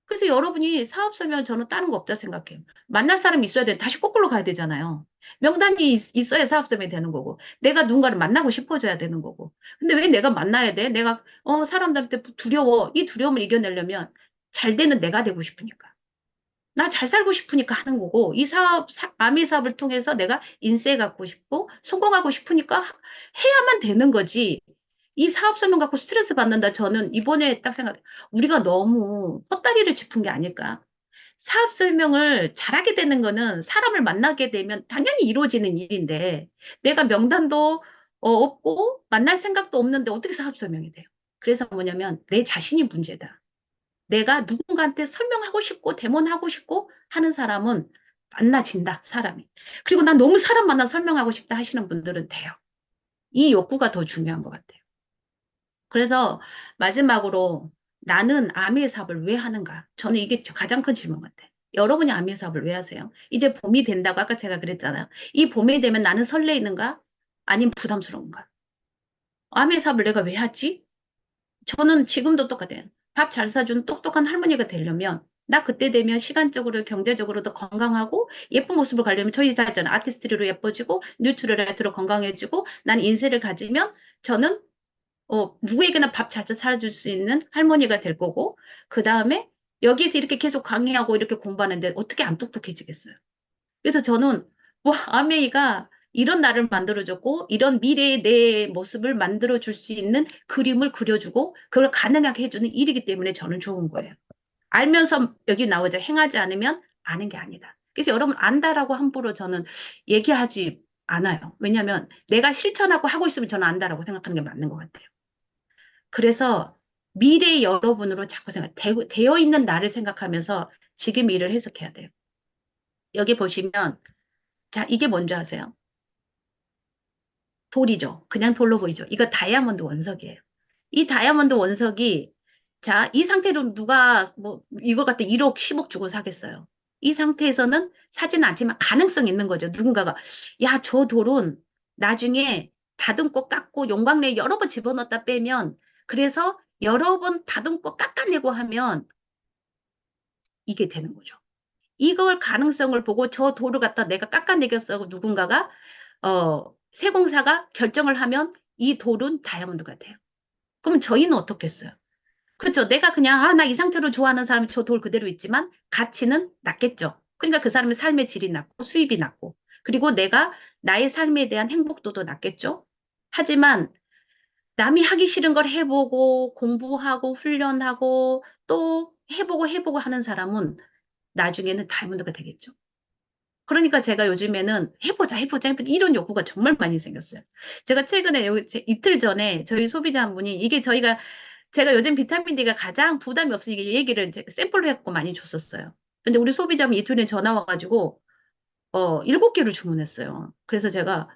그래서 여러분이 사업 설명 저는 다른 거 없다 생각해요. 만날 사람이 있어야 돼. 다시 거꾸로 가야 되잖아요. 명단이 있어야 사업 설명이 되는 거고, 내가 누군가를 만나고 싶어져야 되는 거고. 근데 왜 내가 만나야 돼? 내가, 사람들한테 두려워. 이 두려움을 이겨내려면 잘 되는 내가 되고 싶으니까. 나 잘 살고 싶으니까 하는 거고, 이 사업, 아미 사업을 통해서 내가 인세 갖고 싶고, 성공하고 싶으니까 해야만 되는 거지. 이 사업 설명 갖고 스트레스 받는다. 저는 이번에 딱 생각해. 우리가 너무 헛다리를 짚은 게 아닐까. 사업 설명을 잘하게 되는 거는 사람을 만나게 되면 당연히 이루어지는 일인데, 내가 명단도 없고, 만날 생각도 없는데 어떻게 사업 설명이 돼요? 그래서 뭐냐면, 내 자신이 문제다. 내가 누군가한테 설명하고 싶고 대모하고 싶고 하는 사람은 만나진다, 사람이. 그리고 난 너무 사람 만나 설명하고 싶다 하시는 분들은 돼요. 이 욕구가 더 중요한 것 같아요. 그래서 마지막으로 나는 아미의 사업을 왜 하는가? 저는 이게 가장 큰 질문 같아요. 여러분이 아미의 사업을 왜 하세요? 이제 봄이 된다고 아까 제가 그랬잖아요. 이 봄이 되면 나는 설레이는가? 아니면 부담스러운가? 아미의 사업을 내가 왜 하지? 저는 지금도 똑같아요. 밥 잘 사주는 똑똑한 할머니가 되려면 나 그때 되면 시간적으로 경제적으로도 건강하고 예쁜 모습을 가려면 저희 다 있잖아요. 아티스트로 예뻐지고 뉴트럴라이트로 건강해지고 난 인세를 가지면 저는 누구에게나 밥 잘 사줄 수 있는 할머니가 될 거고 그 다음에 여기서 이렇게 계속 강의하고 이렇게 공부하는데 어떻게 안 똑똑해지겠어요. 그래서 저는 와 아메이가 이런 나를 만들어줬고 이런 미래의 내 모습을 만들어줄 수 있는 그림을 그려주고 그걸 가능하게 해주는 일이기 때문에 저는 좋은 거예요. 알면서 여기 나오죠. 행하지 않으면 아는 게 아니다. 그래서 여러분 안다라고 함부로 저는 얘기하지 않아요. 왜냐하면 내가 실천하고 하고 있으면 저는 안다라고 생각하는 게 맞는 것 같아요. 그래서 미래의 여러분으로 자꾸 되어 있는 나를 생각하면서 지금 일을 해석해야 돼요. 여기 보시면 자, 이게 뭔지 아세요? 돌이죠. 그냥 돌로 보이죠. 이거 다이아몬드 원석이에요. 이 다이아몬드 원석이 자, 이 상태로 누가 뭐 이걸 갖다 1억, 10억 주고 사겠어요. 이 상태에서는 사지는 않지만 가능성이 있는 거죠. 누군가가 야, 저 돌은 나중에 다듬고 깎고 용광로에 여러 번 집어넣었다 빼면 그래서 여러 번 다듬고 깎아내고 하면 이게 되는 거죠. 이걸 가능성을 보고 저 돌을 갖다 내가 깎아내겠어 누군가가 세공사가 결정을 하면 이 돌은 다이아몬드 같아요. 그럼 저희는 어떻겠어요? 그렇죠. 내가 그냥 나 이 상태로 좋아하는 사람이 저 돌 그대로 있지만 가치는 낮겠죠. 그러니까 그 사람의 삶의 질이 낮고 수입이 낮고 그리고 내가 나의 삶에 대한 행복도도 낮겠죠. 하지만 남이 하기 싫은 걸 해보고 공부하고 훈련하고 또 해보고 하는 사람은 나중에는 다이아몬드가 되겠죠. 그러니까 제가 요즘에는 해보자 이런 욕구가 정말 많이 생겼어요. 제가 최근에 이틀 전에 저희 소비자 한 분이 이게 저희가 제가 요즘 비타민 D가 가장 부담이 없으니까 얘기를 이제 샘플로 해갖고 많이 줬었어요. 근데 우리 소비자분 이틀에 전화 와가지고 7개를 주문했어요. 그래서 제가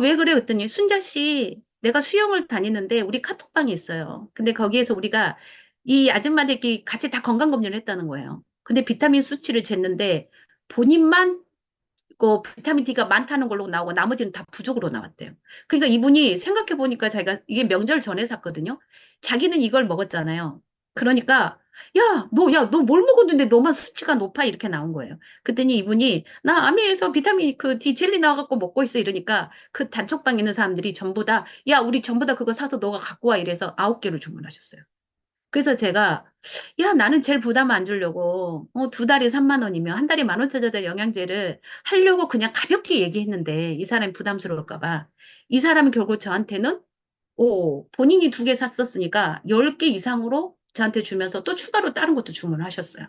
왜 그래? 그랬더니 순자 씨, 내가 수영을 다니는데 우리 카톡방이 있어요. 근데 거기에서 우리가 이 아줌마들끼리 같이 다 건강검진을 했다는 거예요. 근데 비타민 수치를 쟀는데 본인만 비타민 D가 많다는 걸로 나오고 나머지는 다 부족으로 나왔대요. 그러니까 이분이 생각해 보니까 자기가 이게 명절 전에 샀거든요. 자기는 이걸 먹었잖아요. 그러니까 너 뭘 먹었는데 너만 수치가 높아 이렇게 나온 거예요. 그랬더니 이분이 나 아메에서 비타민 그 D 젤리 나와갖고 먹고 있어 이러니까 그 단톡방 있는 사람들이 전부 다 우리 전부 다 그거 사서 너가 갖고 와 이래서 9개를 주문하셨어요. 그래서 제가, 나는 제일 부담 안 주려고, 2달에 3만 원이면 한 달에 15,000원짜리 영양제를 하려고 그냥 가볍게 얘기했는데, 이 사람이 부담스러울까 봐. 이 사람은 결국 저한테는, 본인이 2개 샀었으니까 10개 이상으로 저한테 주면서 또 추가로 다른 것도 주문하셨어요.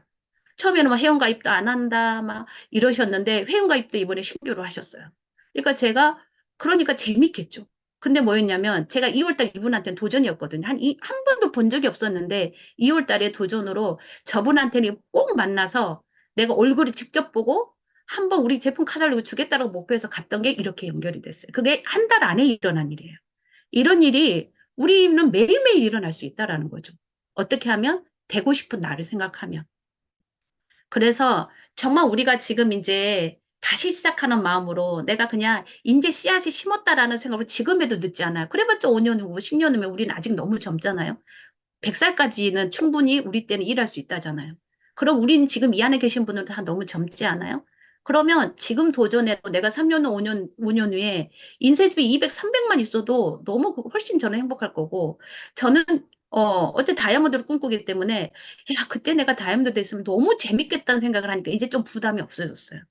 처음에는 막 회원가입도 안 한다, 막 이러셨는데, 회원가입도 이번에 신규로 하셨어요. 그러니까 그러니까 재밌겠죠. 근데 뭐였냐면, 제가 2월달 이분한테는 도전이었거든요. 한 번도 본 적이 없었는데, 2월달에 도전으로 저분한테는 꼭 만나서 내가 얼굴을 직접 보고, 한번 우리 제품 카달로그 주겠다라고 목표해서 갔던 게 이렇게 연결이 됐어요. 그게 한 달 안에 일어난 일이에요. 이런 일이 우리는 매일매일 일어날 수 있다라는 거죠. 어떻게 하면? 되고 싶은 나를 생각하면. 그래서 정말 우리가 지금 이제 다시 시작하는 마음으로 내가 그냥 이제 씨앗이 심었다라는 생각으로 지금 해도 늦지 않아요. 그래봤자 5년 후, 10년 후면 우리는 아직 너무 젊잖아요. 100살까지는 충분히 우리 때는 일할 수 있다잖아요. 그럼 우리는 지금 이 안에 계신 분들은 다 너무 젊지 않아요? 그러면 지금 도전해도 내가 3년 후, 5년 후에 인쇄주의 200, 300만 있어도 너무 훨씬 저는 행복할 거고, 저는, 어째 다이아몬드를 꿈꾸기 때문에, 그때 내가 다이아몬드 됐으면 너무 재밌겠다는 생각을 하니까 이제 좀 부담이 없어졌어요.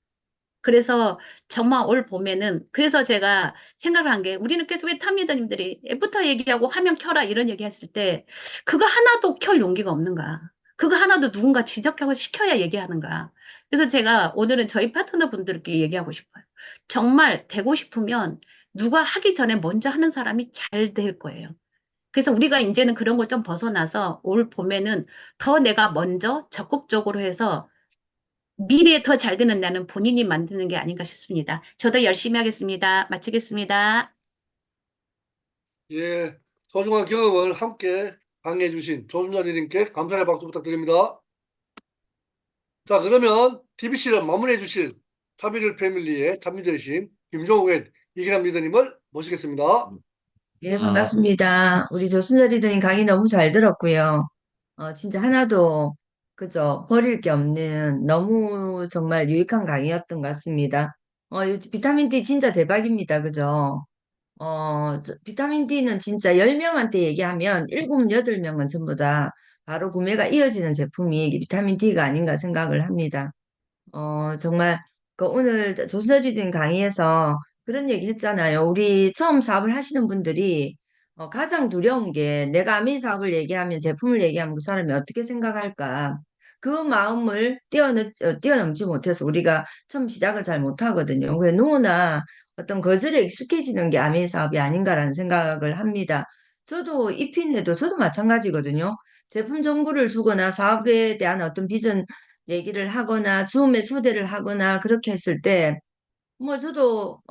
그래서 정말 올 봄에는 그래서 제가 생각을 한 게 우리는 계속 왜 탑리더님들이 애프터 얘기하고 화면 켜라 이런 얘기 했을 때 그거 하나도 켤 용기가 없는가? 그거 하나도 누군가 지적하고 시켜야 얘기하는가? 그래서 제가 오늘은 저희 파트너 분들께 얘기하고 싶어요. 정말 되고 싶으면 누가 하기 전에 먼저 하는 사람이 잘 될 거예요. 그래서 우리가 이제는 그런 걸 좀 벗어나서 올 봄에는 더 내가 먼저 적극적으로 해서 미래에 더 잘 되는 나는 본인이 만드는 게 아닌가 싶습니다. 저도 열심히 하겠습니다. 마치겠습니다. 예, 소중한 경험을 함께 강의해 주신 조순자님께 감사의 박수 부탁드립니다. 자, 그러면 TBC를 마무리해 주실 차비를 패밀리의 참리더이신 김종욱의 이기남 리더님을 모시겠습니다. 예, 반갑습니다. 우리 조순자 리더님 강의 너무 잘 들었고요. 진짜 하나도 그저 버릴 게 없는 너무 정말 유익한 강의였던 것 같습니다. 비타민 D 진짜 대박입니다. 그죠? 비타민 D는 진짜 10명한테 얘기하면 7, 8명은 전부 다 바로 구매가 이어지는 제품이 이게 비타민 D가 아닌가 생각을 합니다. 정말 그 오늘 조선리든 강의에서 그런 얘기 했잖아요. 우리 처음 사업을 하시는 분들이 가장 두려운 게 내가 아민 사업을 얘기하면 제품을 얘기하면 그 사람이 어떻게 생각할까? 그 마음을 뛰어넘지 못해서 우리가 처음 시작을 잘 못하거든요. 그래서 누구나 어떤 거절에 익숙해지는 게 아민 사업이 아닌가라는 생각을 합니다. 저도 입핀해도 저도 마찬가지거든요. 제품 정보를 주거나 사업에 대한 어떤 비전 얘기를 하거나 줌에 초대를 하거나 그렇게 했을 때 뭐 저도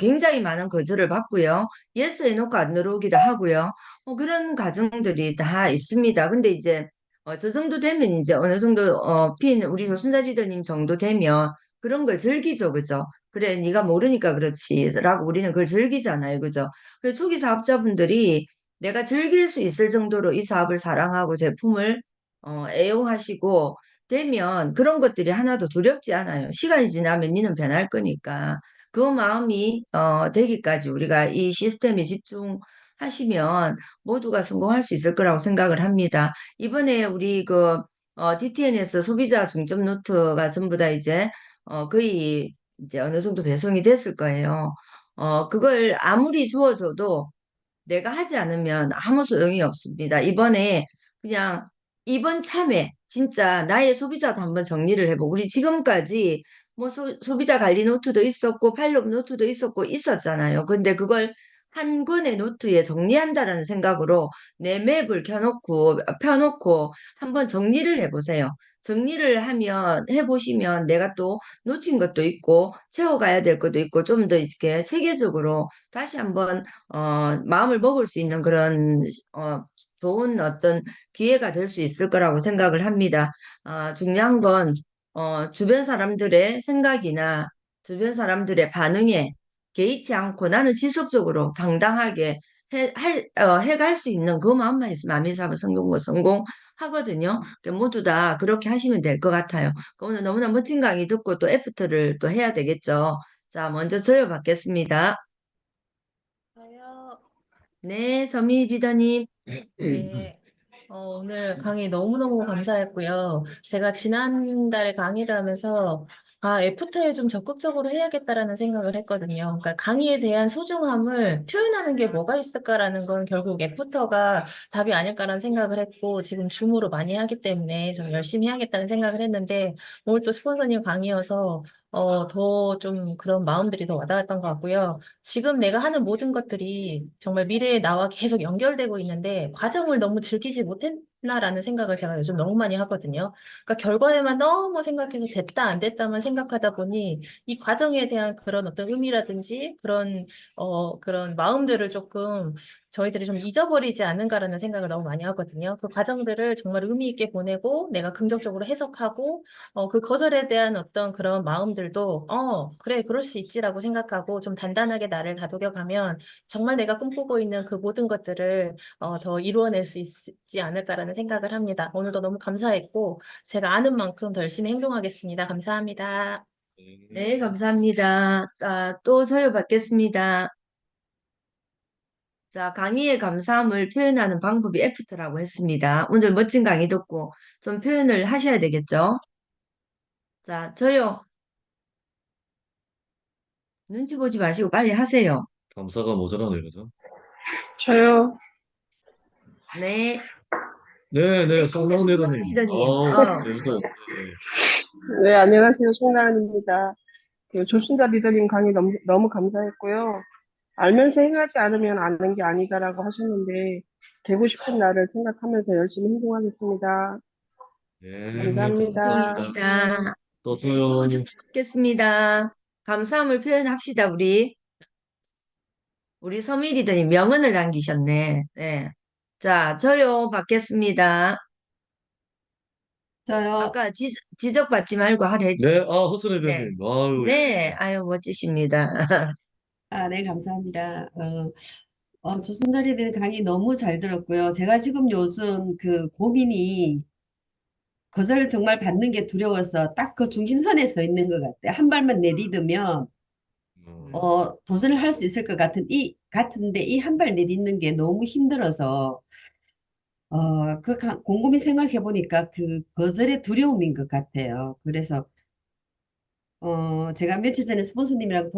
굉장히 많은 거절을 받고요. 예스 해놓고 안 들어오기도 하고요. 그런 과정들이 다 있습니다. 근데 이제 저 정도 되면 이제 어느 정도 우리 조순자 리더님 정도 되면 그런 걸 즐기죠. 그죠? 그래 네가 모르니까 그렇지 라고 우리는 그걸 즐기잖아요. 그죠? 그래서 초기 사업자분들이 내가 즐길 수 있을 정도로 이 사업을 사랑하고 제품을 애용하시고 되면 그런 것들이 하나도 두렵지 않아요. 시간이 지나면 니는 변할 거니까. 그 마음이 되기까지 우리가 이 시스템에 집중하시면 모두가 성공할 수 있을 거라고 생각을 합니다. 이번에 우리 DTN에서 소비자 중점 노트가 전부 다 이제 거의 이제 어느 정도 배송이 됐을 거예요. 그걸 아무리 주어줘도 내가 하지 않으면 아무 소용이 없습니다. 이번에 그냥 이번 참에 진짜 나의 소비자도 한번 정리를 해보고 우리 지금까지 뭐 소비자 관리 노트도 있었고 팔로우 노트도 있었고 있었잖아요. 근데 그걸 한 권의 노트에 정리한다라는 생각으로 내 맵을 펴놓고 한번 정리를 해보세요. 정리를 해보시면 내가 또 놓친 것도 있고 채워가야 될 것도 있고 좀 더 이렇게 체계적으로 다시 한번 마음을 먹을 수 있는 그런 좋은 어떤 기회가 될 수 있을 거라고 생각을 합니다. 중요한 건 주변 사람들의 생각이나 주변 사람들의 반응에 개의치 않고 나는 지속적으로 당당하게 해갈 수 있는 그 마음만 있으면 아미사바 성공고 성공하거든요. 그러니까 모두 다 그렇게 하시면 될 것 같아요. 오늘 너무나 멋진 강의 듣고 또 애프터를 또 해야 되겠죠. 자, 먼저 저요 받겠습니다. 저요. 네, 서미 리더님. 네. 오늘 강의 너무너무 감사했고요. 제가 지난달에 강의를 하면서 애프터에 좀 적극적으로 해야겠다라는 생각을 했거든요. 그러니까 강의에 대한 소중함을 표현하는 게 뭐가 있을까라는 건 결국 애프터가 답이 아닐까라는 생각을 했고, 지금 줌으로 많이 하기 때문에 좀 열심히 해야겠다는 생각을 했는데, 오늘 또 스폰서님 강의여서 더 좀 그런 마음들이 더 와닿았던 것 같고요. 지금 내가 하는 모든 것들이 정말 미래의 나와 계속 연결되고 있는데 과정을 너무 즐기지 못했나라는 생각을 제가 요즘 너무 많이 하거든요. 그러니까 결과에만 너무 생각해서 됐다 안 됐다만 생각하다 보니 이 과정에 대한 그런 어떤 의미라든지 그런 마음들을 조금 저희들이 좀 잊어버리지 않은가라는 생각을 너무 많이 하거든요. 그 과정들을 정말 의미 있게 보내고 내가 긍정적으로 해석하고 그 거절에 대한 어떤 그런 마음들도, 그래, 그럴 수 있지라고 생각하고 좀 단단하게 나를 다독여가면 정말 내가 꿈꾸고 있는 그 모든 것들을 더 이루어낼 수 있지 않을까라는 생각을 합니다. 오늘도 너무 감사했고, 제가 아는 만큼 더 열심히 행동하겠습니다. 감사합니다. 네, 감사합니다. 또 저요 받겠습니다. 자, 강의의 감사함을 표현하는 방법이 애프터라고 했습니다. 오늘 멋진 강의 듣고 좀 표현을 하셔야 되겠죠? 자, 저요. 눈치 보지 마시고 빨리 하세요. 감사가 모자라네요, 그죠? 저요. 네, 네, 송나은 리더님. 리더님. 제주도. 네, 안녕하세요. 송나은입니다. 조순자 리더님 강의 너무 감사했고요. 알면서 행하지 않으면 아는 게 아니다라고 하셨는데, 되고 싶은 나를 생각하면서 열심히 행동하겠습니다. 감사합니다. 감사합니다. 또 네, 소요. 받겠습니다. 감사함을 표현합시다, 우리 서미 리더님 명언을 남기셨네. 네. 자, 저요 받겠습니다. 저요. 아까 지적받지 말고 하래 했죠. 네, 허스 리더님. 아유, 네, 아유, 멋지십니다. 네, 감사합니다. 조순자리들 강의 너무 잘 들었고요. 제가 지금 요즘 그 고민이 거절을 정말 받는 게 두려워서 딱 그 중심선에 서 있는 것 같아요. 한 발만 내디디면 도전을 할 수 있을 것 같은데 이 한 발 내딛는 게 너무 힘들어서 곰곰이 생각해 보니까 그 거절의 두려움인 것 같아요. 그래서 제가 며칠 전에 스폰서님이랑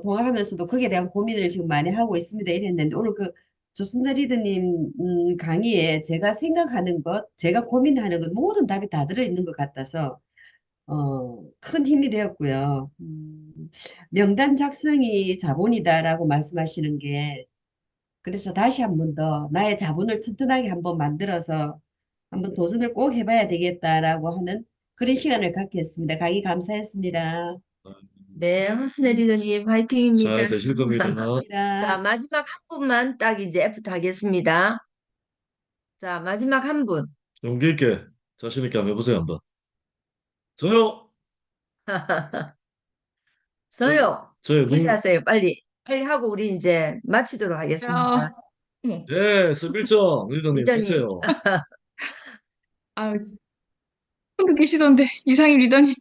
통화하면서도 거기에 대한 고민을 지금 많이 하고 있습니다. 이랬는데 오늘 그 조순자 리더님 강의에 제가 생각하는 것, 제가 고민하는 것 모든 답이 다 들어있는 것 같아서 큰 힘이 되었고요. 명단 작성이 자본이다라고 말씀하시는 게 그래서 다시 한 번 더 나의 자본을 튼튼하게 한번 만들어서 한번 도전을 꼭 해봐야 되겠다라고 하는 그런 시간을 갖겠습니다. 강의 감사했습니다. 네, 허스네 리더님 화이팅입니다. 잘 되실 겁니다. 자, 감사합니다. 마지막 한 분만 딱 이제 애프터 하겠습니다. 자, 마지막 한 분. 용기 있게, 자신 있게 한번 해보세요, 한번. 저요! 저요. 저요, 빨리 하세요, 빨리. 빨리 하고 우리 이제 마치도록 하겠습니다. 네, 서빌정 리더님, 리더님. 하세요. 혼자 계시던데 이상임 리더님.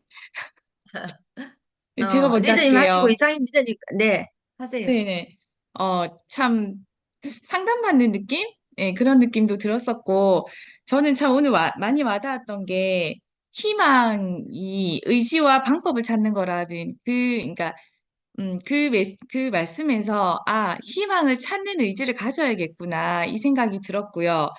제가 먼저 리더님 할게요. 하시고 이상임 리더님, 네, 하세요. 네네. 참 상담받는 느낌? 네, 그런 느낌도 들었었고, 저는 참 오늘 많이 와닿았던 게 희망이 의지와 방법을 찾는 거라는 그러니까 그 말씀에서 희망을 찾는 의지를 가져야겠구나 이 생각이 들었고요.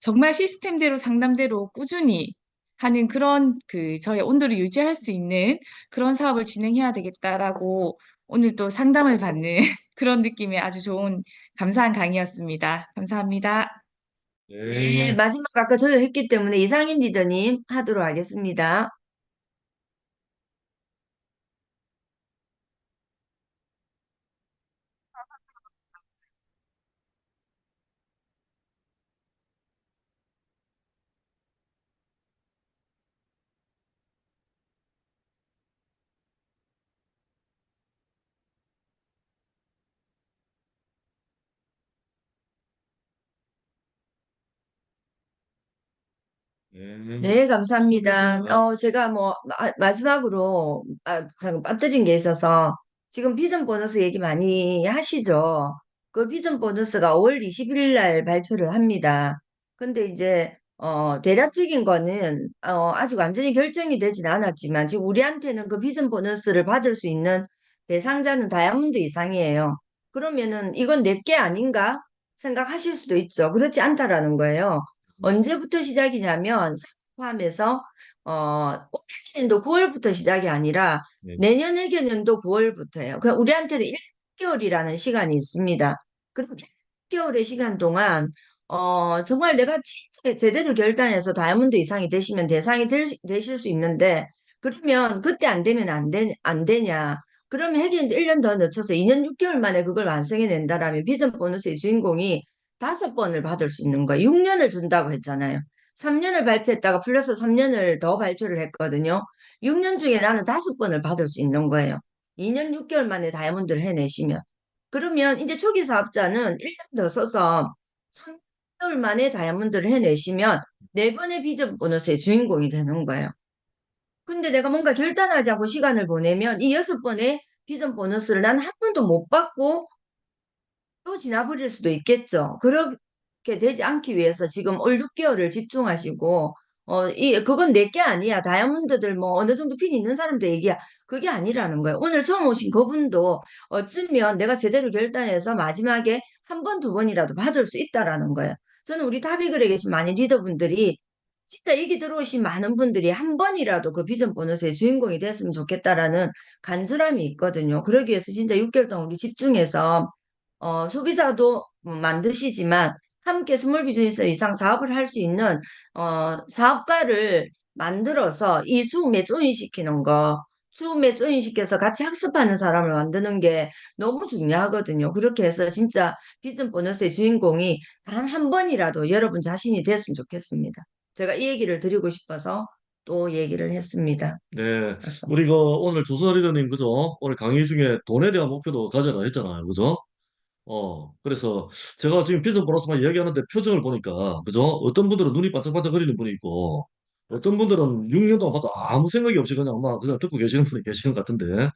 정말 시스템대로 상담대로 꾸준히 하는 그런 저의 온도를 유지할 수 있는 그런 사업을 진행해야 되겠다라고 오늘 또 상담을 받는 그런 느낌의 아주 좋은 감사한 강의였습니다. 감사합니다. 네, 네. 마지막 아까 저도 했기 때문에 이상임 리더님 하도록 하겠습니다. 네. 네, 감사합니다. 좋습니다. 제가 뭐, 마지막으로, 잠깐 빠뜨린 게 있어서, 지금 비전 보너스 얘기 많이 하시죠? 그 비전 보너스가 5월 20일 날 발표를 합니다. 근데 이제, 대략적인 거는, 아직 완전히 결정이 되진 않았지만, 지금 우리한테는 그 비전 보너스를 받을 수 있는 대상자는 다이아몬드 이상이에요. 그러면은, 이건 내게 아닌가 생각하실 수도 있죠. 그렇지 않다라는 거예요. 언제부터 시작이냐면, 포함해서 올해도 9월부터 시작이 아니라 네. 내년 회계년도 9월부터예요. 그러니까 우리한테는 1개월이라는 시간이 있습니다. 그럼 1개월의 시간 동안 정말 내가 진짜 제대로 결단해서 다이아몬드 이상이 되시면 되실 수 있는데 그러면 그때 안 되면 안 되냐? 그러면 회계년도 1년 더 늦춰서 2년 6개월 만에 그걸 완성해낸다라면 비전 보너스의 주인공이 5번을 받을 수 있는 거예요. 6년을 준다고 했잖아요. 3년을 발표했다가 플러스 3년을 더 발표를 했거든요. 6년 중에 나는 5번을 받을 수 있는 거예요. 2년 6개월 만에 다이아몬드를 해내시면. 그러면 이제 초기 사업자는 1년 더 써서 3개월 만에 다이아몬드를 해내시면 4번의 비전 보너스의 주인공이 되는 거예요. 근데 내가 뭔가 결단하지 않고 시간을 보내면 이 6번의 비전 보너스를 난 한 번도 못 받고 또 지나버릴 수도 있겠죠. 그렇게 되지 않기 위해서 지금 올 6개월을 집중하시고, 그건 내게 아니야. 다이아몬드들 뭐 어느 정도 핀 있는 사람들 얘기야. 그게 아니라는 거예요. 오늘 처음 오신 그분도 어쩌면 내가 제대로 결단해서 마지막에 한 번, 두 번이라도 받을 수 있다라는 거예요. 저는 우리 타비글에 계신 많은 리더분들이 진짜 여기 들어오신 많은 분들이 한 번이라도 그 비전 보너스의 주인공이 됐으면 좋겠다라는 간절함이 있거든요. 그러기 위해서 진짜 6개월 동안 우리 집중해서 소비자도 만드시지만 함께 스몰 비즈니스 이상 사업을 할 수 있는 사업가를 만들어서 이 수음에 조인시키는 거, 수음에 조인시켜서 같이 학습하는 사람을 만드는 게 너무 중요하거든요. 그렇게 해서 진짜 비전 보너스의 주인공이 단 한 번이라도 여러분 자신이 됐으면 좋겠습니다. 제가 이 얘기를 드리고 싶어서 또 얘기를 했습니다. 네. 그래서 우리 오늘 조선아 리더님, 그죠? 오늘 강의 중에 돈에 대한 목표도 가져라 했잖아요. 그죠? 그래서 제가 지금 비전 보너스만 이야기하는데 표정을 보니까, 그죠? 어떤 분들은 눈이 반짝반짝거리는 분이 있고, 어떤 분들은 6년 동안 봐도 아무 생각이 없이 그냥 막 그냥 듣고 계시는 분이 계시는 것 같은데,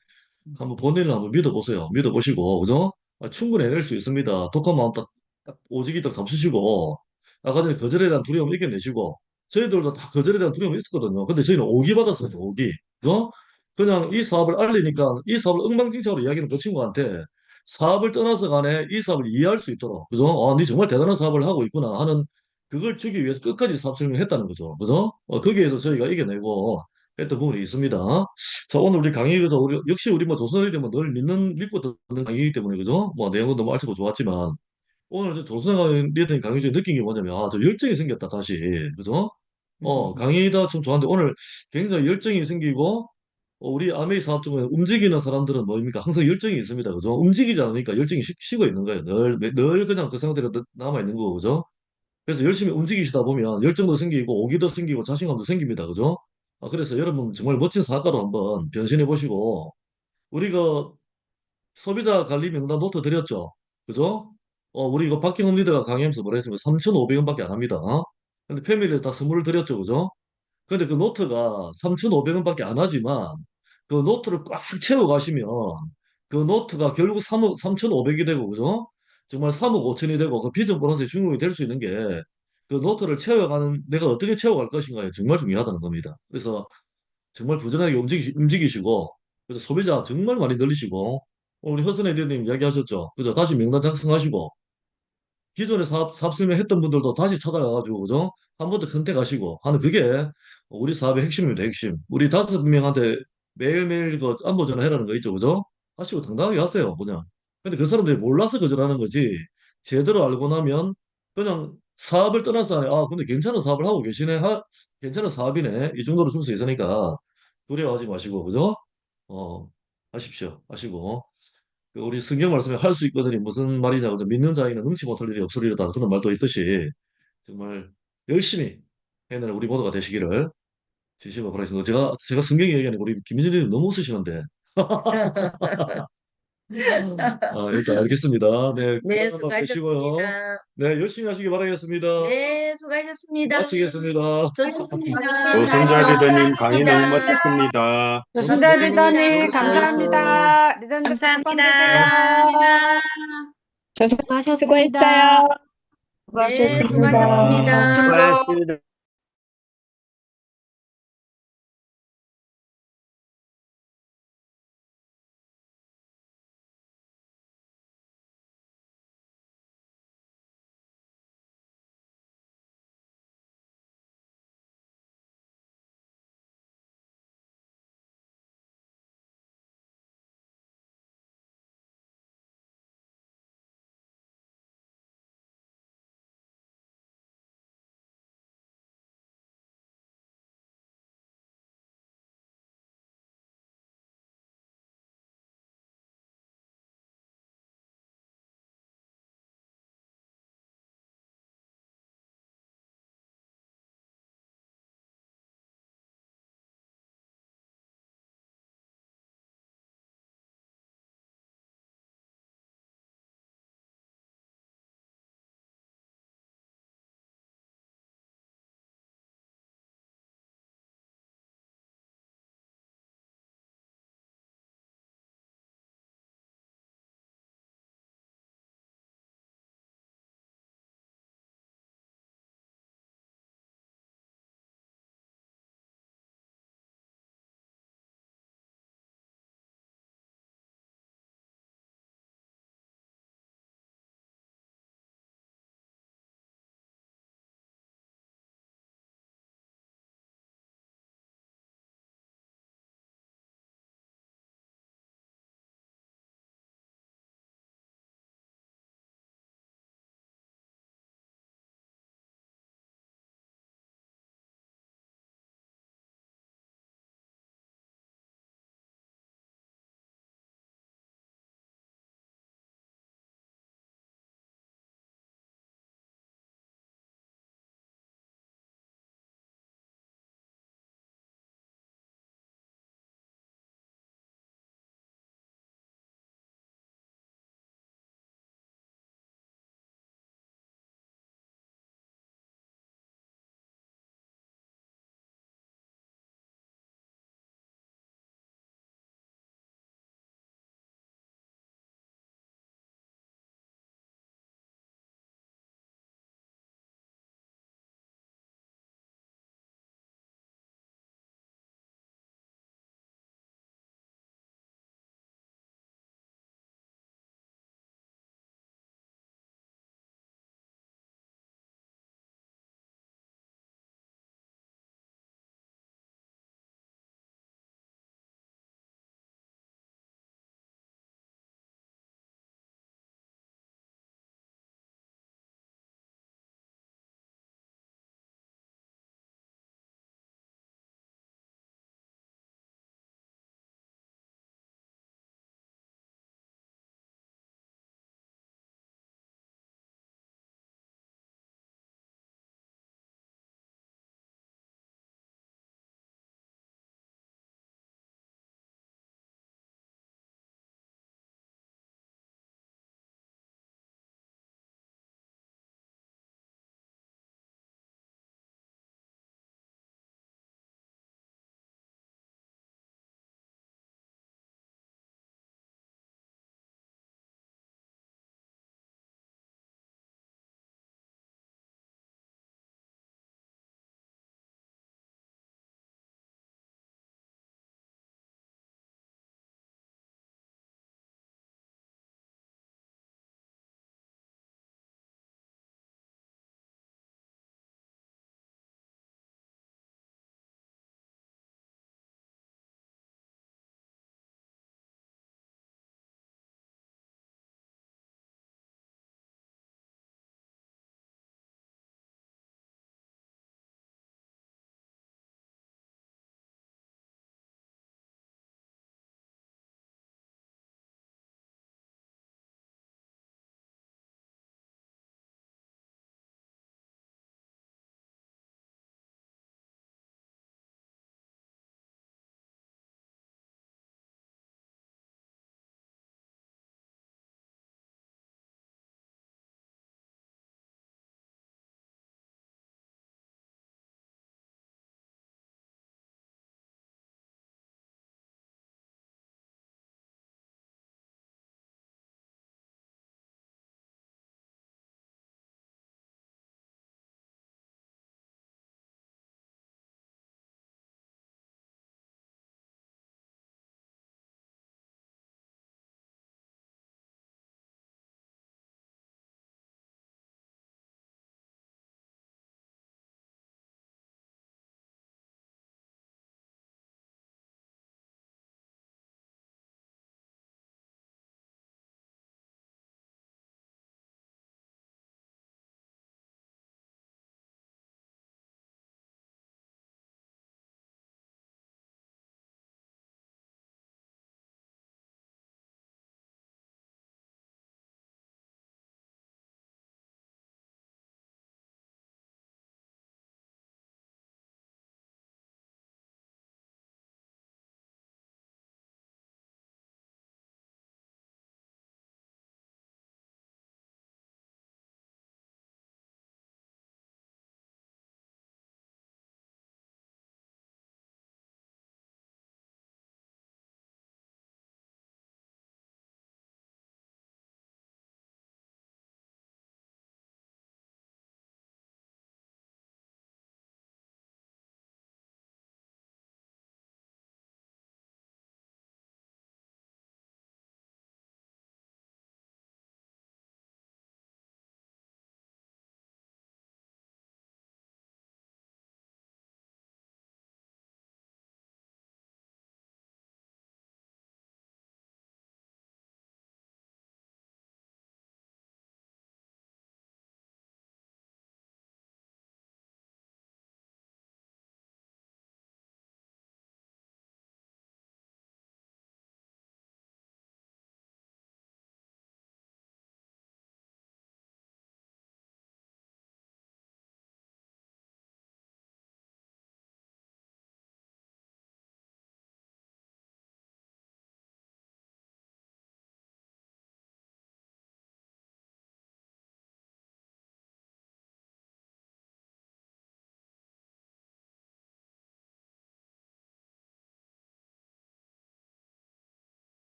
한번 본인을 한번 믿어보세요. 믿어보시고, 그죠? 충분히 해낼 수 있습니다. 독한 마음 딱 오지게 딱 잡수시고, 아까 전에 거절에 대한 두려움 이겨내시고, 저희들도 다 거절에 대한 두려움이 있었거든요. 근데 저희는 오기 받았어요, 오기. 그죠? 그냥 이 사업을 알리니까 이 사업을 엉망진창으로 이야기하는 그 친구한테 사업을 떠나서 간에 이 사업을 이해할 수 있도록, 그죠? 네 정말 대단한 사업을 하고 있구나 하는 그걸 주기 위해서 끝까지 사업 설명했다는 거죠. 그죠? 거기에서 저희가 이겨내고 했던 부분이 있습니다. 자, 오늘 우리 강의, 그죠? 역시 우리 뭐 조선일보면 늘 믿고 듣는 강의이기 때문에, 그죠? 뭐 내용은 너무 알차고 좋았지만, 오늘 저 조선일 리더님 강의 중에 느낀 게 뭐냐면, 저 열정이 생겼다, 다시. 그죠? 강의가 좀 좋았는데, 오늘 굉장히 열정이 생기고, 우리 아메이 사업 중에 움직이는 사람들은 뭐입니까? 항상 열정이 있습니다. 그죠? 움직이지 않으니까 열정이 식어 있는 거예요. 늘 그냥 그 상태로 남아 있는 거고, 그죠? 그래서 열심히 움직이시다 보면 열정도 생기고, 오기도 생기고, 자신감도 생깁니다. 그죠? 그래서 여러분 정말 멋진 사업가로 한번 변신해 보시고, 우리가 소비자 관리 명단 노트 드렸죠. 그죠? 우리 이거 박경훈 리더가 강의하면서 뭐라 했습니까? 3,500원밖에 안 합니다. 근데 패밀리에 다 선물을 드렸죠. 그죠? 근데 그 노트가 3,500원밖에 안 하지만 그 노트를 꽉 채워 가시면 그 노트가 결국 3억 3,500이 되고, 그죠? 정말 3억 5천이 되고 그 비전 보너스의 주인공이 될 수 있는 게 그 노트를 채워가는 내가 어떻게 채워갈 것인가에 정말 중요하다는 겁니다. 그래서 정말 부지런하게 움직이시고, 그래서 소비자 정말 많이 늘리시고, 우리 허선 에디님 이야기하셨죠. 그죠? 다시 명단 작성하시고, 기존에 사업 설명했던 분들도 다시 찾아가가지고, 그죠? 한 번 더 컨택하시고 하는 그게 우리 사업의 핵심입니다, 핵심. 우리 5명한테 매일매일 그 안부 전화해라는 거 있죠, 그죠? 하시고 당당하게 하세요, 그냥. 근데 그 사람들이 몰라서 거절하는 거지. 제대로 알고 나면 그냥 사업을 떠나서 근데 괜찮은 사업을 하고 계시네. 괜찮은 사업이네. 이 정도로 줄 수 있으니까 두려워하지 마시고, 그죠? 어, 하시고. 그 우리 성경 말씀에 할 수 있거든이 무슨 말이냐, 그죠? 믿는 자에게는 능치 못할 일이 없으리로다. 그런 말도 있듯이 정말 열심히 해내는 우리 모두가 되시기를 진심으로 바라겠습니다. 제가 성경 얘기하니까 우리 김민준님 너무 웃으시는데. 일단 알겠습니다. 네, 네, 건강 한번 되시고요. 수고하셨습니다. 네, 열심히 하시기 바라겠습니다. 네, 수고하셨습니다. 마치겠습니다. 조순자리더님 조순자 리더님 강의 너무 감사합니다. 멋졌습니다. 조순자 오늘 리더님 수고하셨어요. 감사합니다. 리더님 감사합니다. 되세요. 수고하셨습니다. 네, 수고하셨습니다. 수고하셨습니다. 수고하셨습니다.